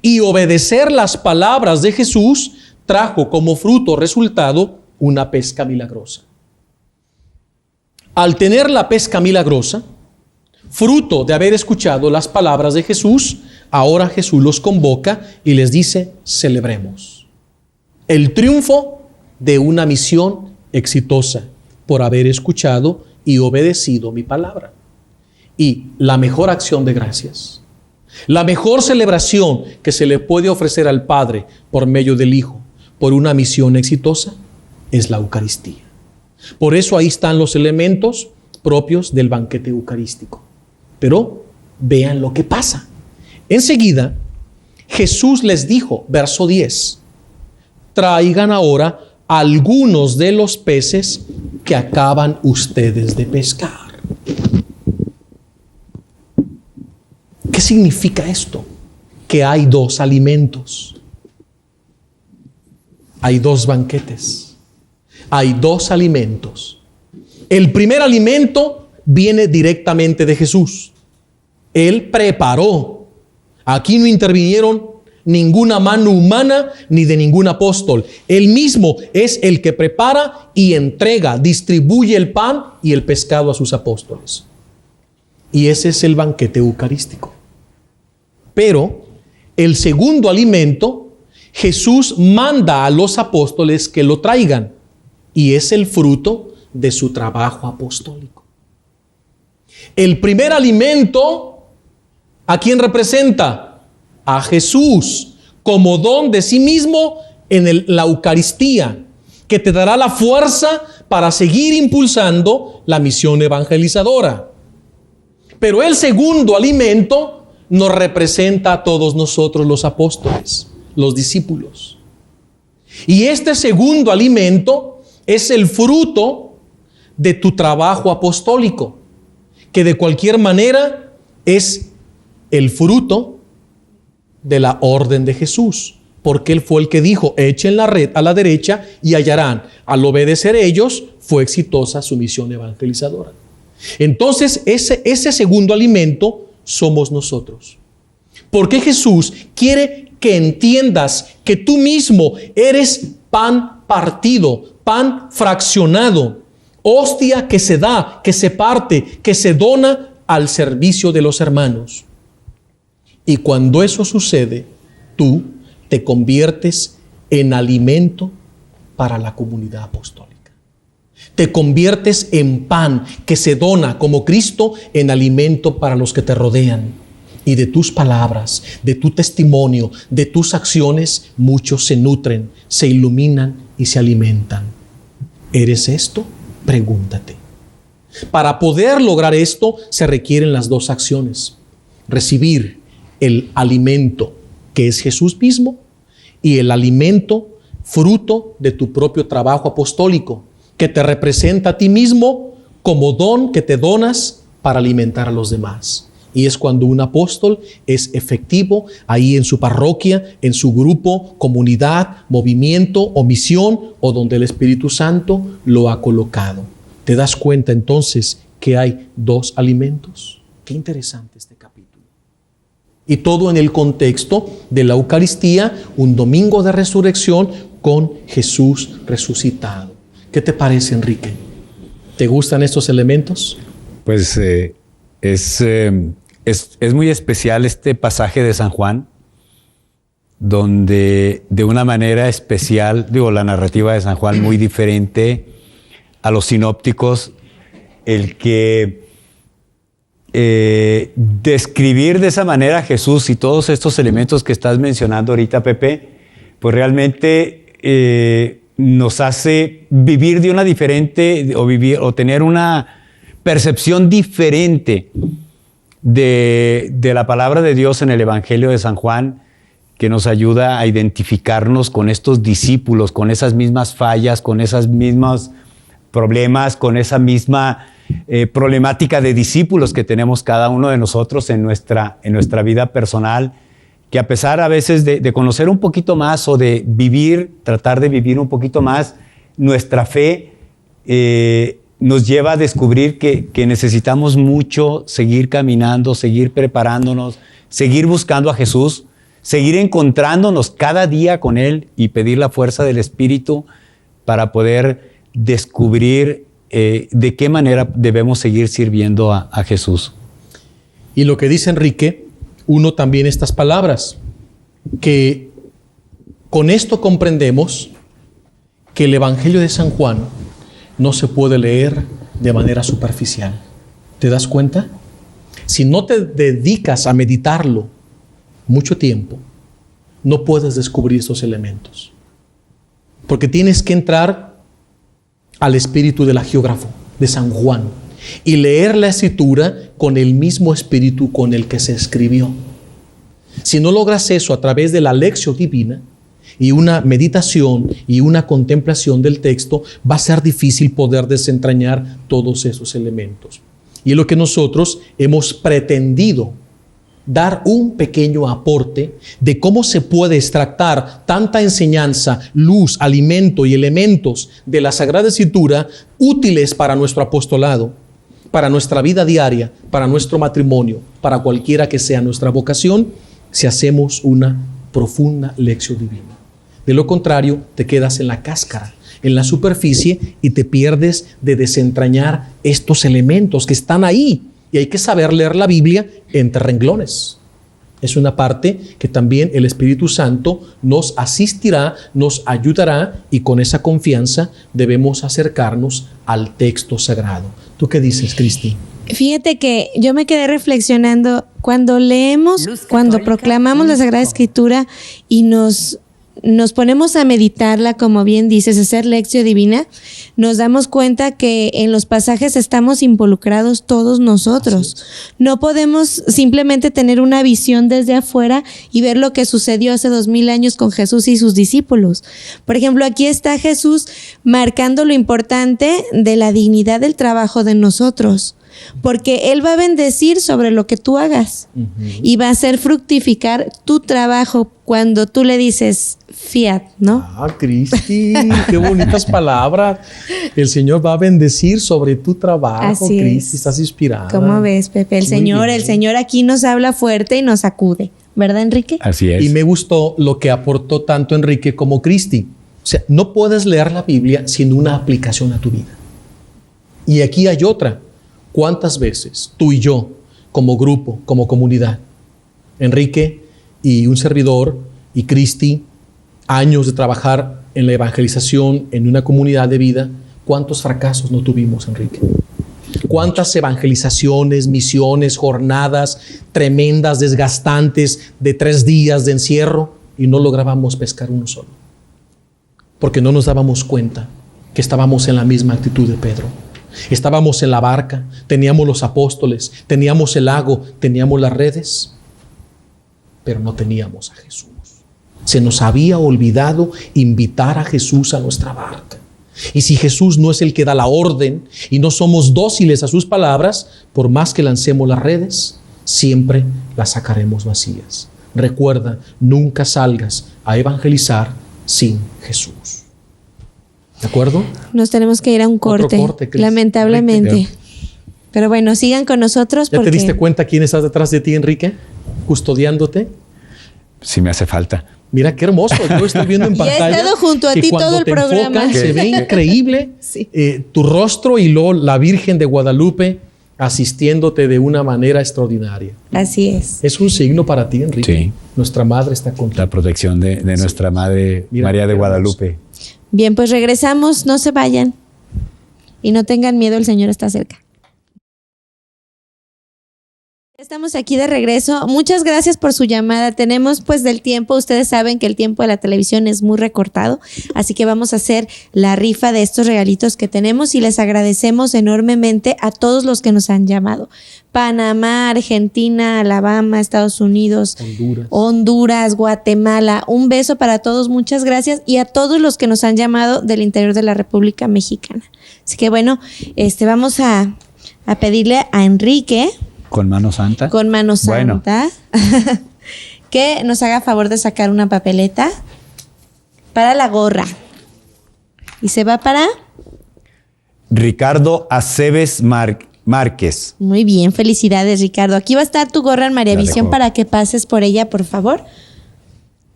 y obedecer las palabras de Jesús, trajo como fruto resultado una pesca milagrosa. Al tener la pesca milagrosa, fruto de haber escuchado las palabras de Jesús, ahora Jesús los convoca y les dice: celebremos el triunfo de una misión exitosa por haber escuchado y obedecido mi palabra. Y la mejor acción de gracias, la mejor celebración que se le puede ofrecer al Padre por medio del Hijo por una misión exitosa es la Eucaristía. Por eso ahí están los elementos propios del banquete eucarístico. Pero vean lo que pasa. Enseguida, Jesús les dijo, verso 10, traigan ahora algunos de los peces que acaban ustedes de pescar. ¿Qué significa esto? Que hay 2 alimentos. Hay 2 banquetes. Hay 2 alimentos. El primer alimento viene directamente de Jesús. Él preparó. Aquí no intervinieron ninguna mano humana ni de ningún apóstol. Él mismo es el que prepara y entrega, distribuye el pan y el pescado a sus apóstoles. Y ese es el banquete eucarístico. Pero el segundo alimento, Jesús manda a los apóstoles que lo traigan. Y es el fruto de su trabajo apostólico. El primer alimento, ¿a quién representa? A Jesús, como don de sí mismo en la Eucaristía, que te dará la fuerza para seguir impulsando la misión evangelizadora. Pero el segundo alimento nos representa a todos nosotros los apóstoles, los discípulos. Y este segundo alimento es el fruto de tu trabajo apostólico, que de cualquier manera es el fruto de la orden de Jesús, porque Él fue el que dijo, echen la red a la derecha y hallarán. Al obedecer ellos, fue exitosa su misión evangelizadora. Entonces, ese segundo alimento somos nosotros. Porque Jesús quiere que entiendas que tú mismo eres pan partido, pan fraccionado, hostia que se da, que se parte, que se dona al servicio de los hermanos. Y cuando eso sucede, tú te conviertes en alimento para la comunidad apostólica. Te conviertes en pan que se dona como Cristo en alimento para los que te rodean. y de tus palabras, de tu testimonio, de tus acciones, muchos se nutren, se iluminan y se alimentan. ¿Eres esto? Pregúntate. Para poder lograr esto se requieren las dos acciones: recibir el alimento que es Jesús mismo y el alimento fruto de tu propio trabajo apostólico, que te representa a ti mismo como don que te donas para alimentar a los demás. Y es cuando un apóstol es efectivo ahí en su parroquia, en su grupo, comunidad, movimiento o misión, o donde el Espíritu Santo lo ha colocado. ¿Te das cuenta entonces que hay dos alimentos? Qué interesante este capítulo. Y todo en el contexto de la Eucaristía, un domingo de resurrección con Jesús resucitado. ¿Qué te parece, Enrique? ¿Te gustan estos elementos? Pues es muy especial este pasaje de San Juan, donde de una manera especial, la narrativa de San Juan muy diferente a los sinópticos, el que describir de esa manera a Jesús y todos estos elementos que estás mencionando ahorita, Pepe, pues realmente nos hace vivir de una diferente, o tener una percepción diferente de la palabra de Dios en el Evangelio de San Juan, que nos ayuda a identificarnos con estos discípulos, con esas mismas fallas, con esos mismos problemas, con esa misma problemática de discípulos que tenemos cada uno de nosotros en nuestra vida personal, que a pesar a veces de conocer un poquito más o de tratar de vivir un poquito más nuestra fe, nos lleva a descubrir que necesitamos mucho seguir caminando, seguir preparándonos, seguir buscando a Jesús, seguir encontrándonos cada día con Él y pedir la fuerza del Espíritu para poder descubrir de qué manera debemos seguir sirviendo a Jesús. Y lo que dice Enrique, uno también estas palabras, que con esto comprendemos que el Evangelio de San Juan no se puede leer de manera superficial. ¿Te das cuenta? Si no te dedicas a meditarlo mucho tiempo, no puedes descubrir estos elementos. Porque tienes que entrar al espíritu del hagiógrafo, de San Juan, y leer la escritura con el mismo espíritu con el que se escribió. Si no logras eso a través de la lección divina, y una meditación y una contemplación del texto, va a ser difícil poder desentrañar todos esos elementos. Y es lo que nosotros hemos pretendido, dar un pequeño aporte de cómo se puede extractar tanta enseñanza, luz, alimento y elementos de la Sagrada Escritura útiles para nuestro apostolado, para nuestra vida diaria, para nuestro matrimonio, para cualquiera que sea nuestra vocación, si hacemos una profunda lección divina. De lo contrario, te quedas en la cáscara, en la superficie, y te pierdes de desentrañar estos elementos que están ahí. Y hay que saber leer la Biblia entre renglones. Es una parte que también el Espíritu Santo nos asistirá, nos ayudará, y con esa confianza debemos acercarnos al texto sagrado. ¿Tú qué dices, Cristi? Fíjate que yo me quedé reflexionando cuando leemos, cuando proclamamos la Sagrada Escritura y nos ponemos a meditarla, como bien dices, hacer lección divina, nos damos cuenta que en los pasajes estamos involucrados todos nosotros. No podemos simplemente tener una visión desde afuera y ver lo que sucedió hace 2000 años con Jesús y sus discípulos. Por ejemplo, aquí está Jesús marcando lo importante de la dignidad del trabajo de nosotros, porque Él va a bendecir sobre lo que tú hagas y va a hacer fructificar tu trabajo cuando tú le dices fiat, ¿no? Ah, Cristi, qué bonitas palabras. El Señor va a bendecir sobre tu trabajo. Así Cristi, es. estás inspirada. ¿Cómo ves, Pepe? El Señor aquí nos habla fuerte y nos sacude, ¿verdad, Enrique? Así es. Y me gustó lo que aportó tanto Enrique como Cristi. O sea, no puedes leer la Biblia sin una aplicación a tu vida. Y aquí hay otra. ¿Cuántas veces tú y yo, como grupo, como comunidad, Enrique y un servidor y Cristi, años de trabajar en la evangelización en una comunidad de vida, cuántos fracasos no tuvimos, Enrique? cuántas evangelizaciones, misiones, jornadas tremendas, desgastantes de 3 días de encierro y no lográbamos pescar uno solo. Porque no nos dábamos cuenta que estábamos en la misma actitud de Pedro. Estábamos en la barca, teníamos los apóstoles, teníamos el lago, teníamos las redes, pero no teníamos a Jesús. Se nos había olvidado invitar a Jesús a nuestra barca. Y si Jesús no es el que da la orden y no somos dóciles a sus palabras, por más que lancemos las redes, siempre las sacaremos vacías. Recuerda, nunca salgas a evangelizar sin Jesús. ¿De acuerdo? Nos tenemos que ir a un corte, lamentablemente. Pero bueno, sigan con nosotros. ¿Ya te diste cuenta quién está detrás de ti, Enrique? Custodiándote. Sí me hace falta. Mira qué hermoso, yo estoy viendo en pantalla. Y he estado junto a ti todo el programa. Se ve increíble sí. Tu rostro y luego la Virgen de Guadalupe asistiéndote de una manera extraordinaria. Así es. Es un signo para ti, Enrique. Sí. Nuestra Madre está contigo. La protección de nuestra Madre Mira, María de Guadalupe. Bien, pues regresamos, no se vayan y no tengan miedo, el Señor está cerca. Estamos aquí de regreso. Muchas gracias por su llamada. Tenemos pues del tiempo. Ustedes saben que el tiempo de la televisión es muy recortado, así que vamos a hacer la rifa de estos regalitos que tenemos y les agradecemos enormemente a todos los que nos han llamado. Panamá, Argentina, Alabama, Estados Unidos, Honduras, Guatemala. Un beso para todos, muchas gracias, y a todos los que nos han llamado del interior de la República Mexicana. Así que bueno, vamos a pedirle a Enrique ¿Con mano santa? Con mano santa. Bueno. Que nos haga favor de sacar una papeleta para la gorra. Y se va para Ricardo Aceves Márquez. Muy bien, felicidades, Ricardo. Aquí va a estar tu gorra en María Visión para que pases por ella, por favor.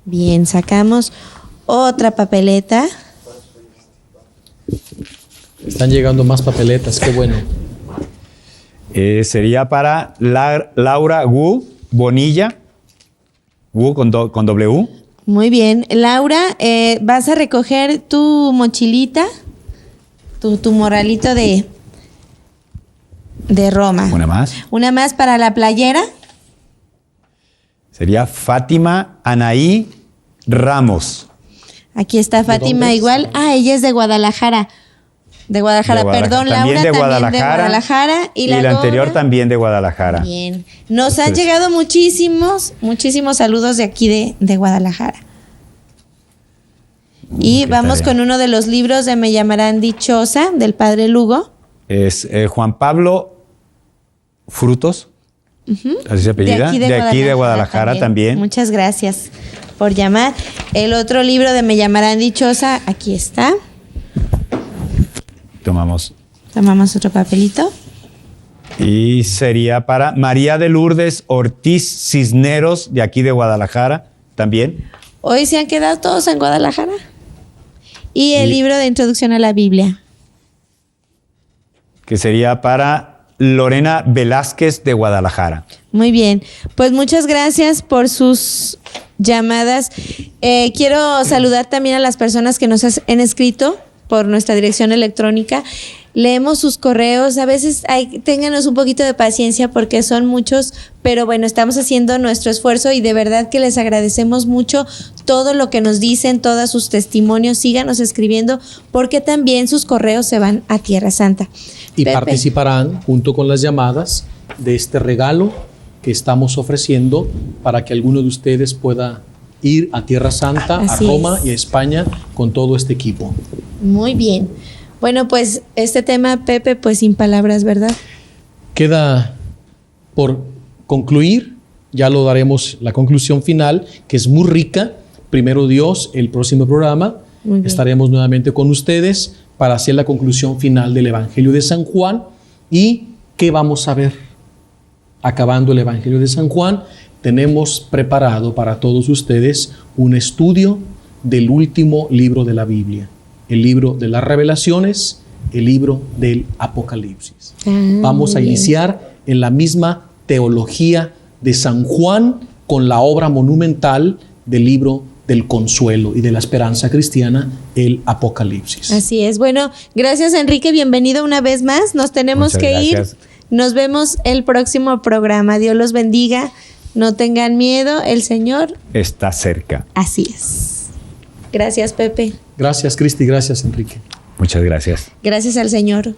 Bien, sacamos otra papeleta. Están llegando más papeletas, qué bueno. Sería para Laura Wu Bonilla. Wu con W. Muy bien. Laura, vas a recoger tu mochilita, tu morralito de Roma. Una más. Una más para la playera. Sería Fátima Anaí Ramos. Aquí está Fátima igual. Ah, ella es de Guadalajara. De Guadalajara, perdón, también Laura de también de Guadalajara. Y la anterior también de Guadalajara. Bien. Nos han llegado muchísimos saludos de aquí de Guadalajara. Y vamos con uno de los libros de Me llamarán dichosa, del padre Lugo. Es Juan Pablo Frutos. Así se apellida. De aquí de Guadalajara también. Muchas gracias por llamar. El otro libro de Me llamarán dichosa, aquí está. Tomamos otro papelito. Y sería para María de Lourdes Ortiz Cisneros, de aquí de Guadalajara, también. Hoy se han quedado todos en Guadalajara. Y el libro de Introducción a la Biblia. Que sería para Lorena Velázquez de Guadalajara. Muy bien. Pues muchas gracias por sus llamadas. Quiero saludar también a las personas que nos han escrito por nuestra dirección electrónica. Leemos sus correos, a veces ténganos un poquito de paciencia porque son muchos, pero bueno, estamos haciendo nuestro esfuerzo y de verdad que les agradecemos mucho todo lo que nos dicen, todos sus testimonios. Síganos escribiendo porque también sus correos se van a Tierra Santa. Y Pepe, participarán junto con las llamadas de este regalo que estamos ofreciendo para que alguno de ustedes pueda ir a Tierra Santa, así a Roma es. Y a España con todo este equipo. Muy bien. Bueno, pues este tema, Pepe, pues sin palabras, ¿verdad? Queda por concluir, ya lo daremos la conclusión final, que es muy rica. Primero Dios, el próximo programa, estaremos nuevamente con ustedes para hacer la conclusión final del Evangelio de San Juan. ¿Y qué vamos a ver? Acabando el Evangelio de San Juan, tenemos preparado para todos ustedes un estudio del último libro de la Biblia, el libro de las Revelaciones, el libro del Apocalipsis. Vamos a iniciar en la misma teología de San Juan con la obra monumental del libro del consuelo y de la esperanza cristiana, el Apocalipsis. Así es. Bueno, gracias Enrique, bienvenido una vez más. Nos tenemos que ir. Nos vemos el próximo programa. Dios los bendiga. No tengan miedo, el Señor está cerca. Así es. Gracias, Pepe. Gracias, Cristi. Gracias, Enrique. Muchas gracias. Gracias al Señor.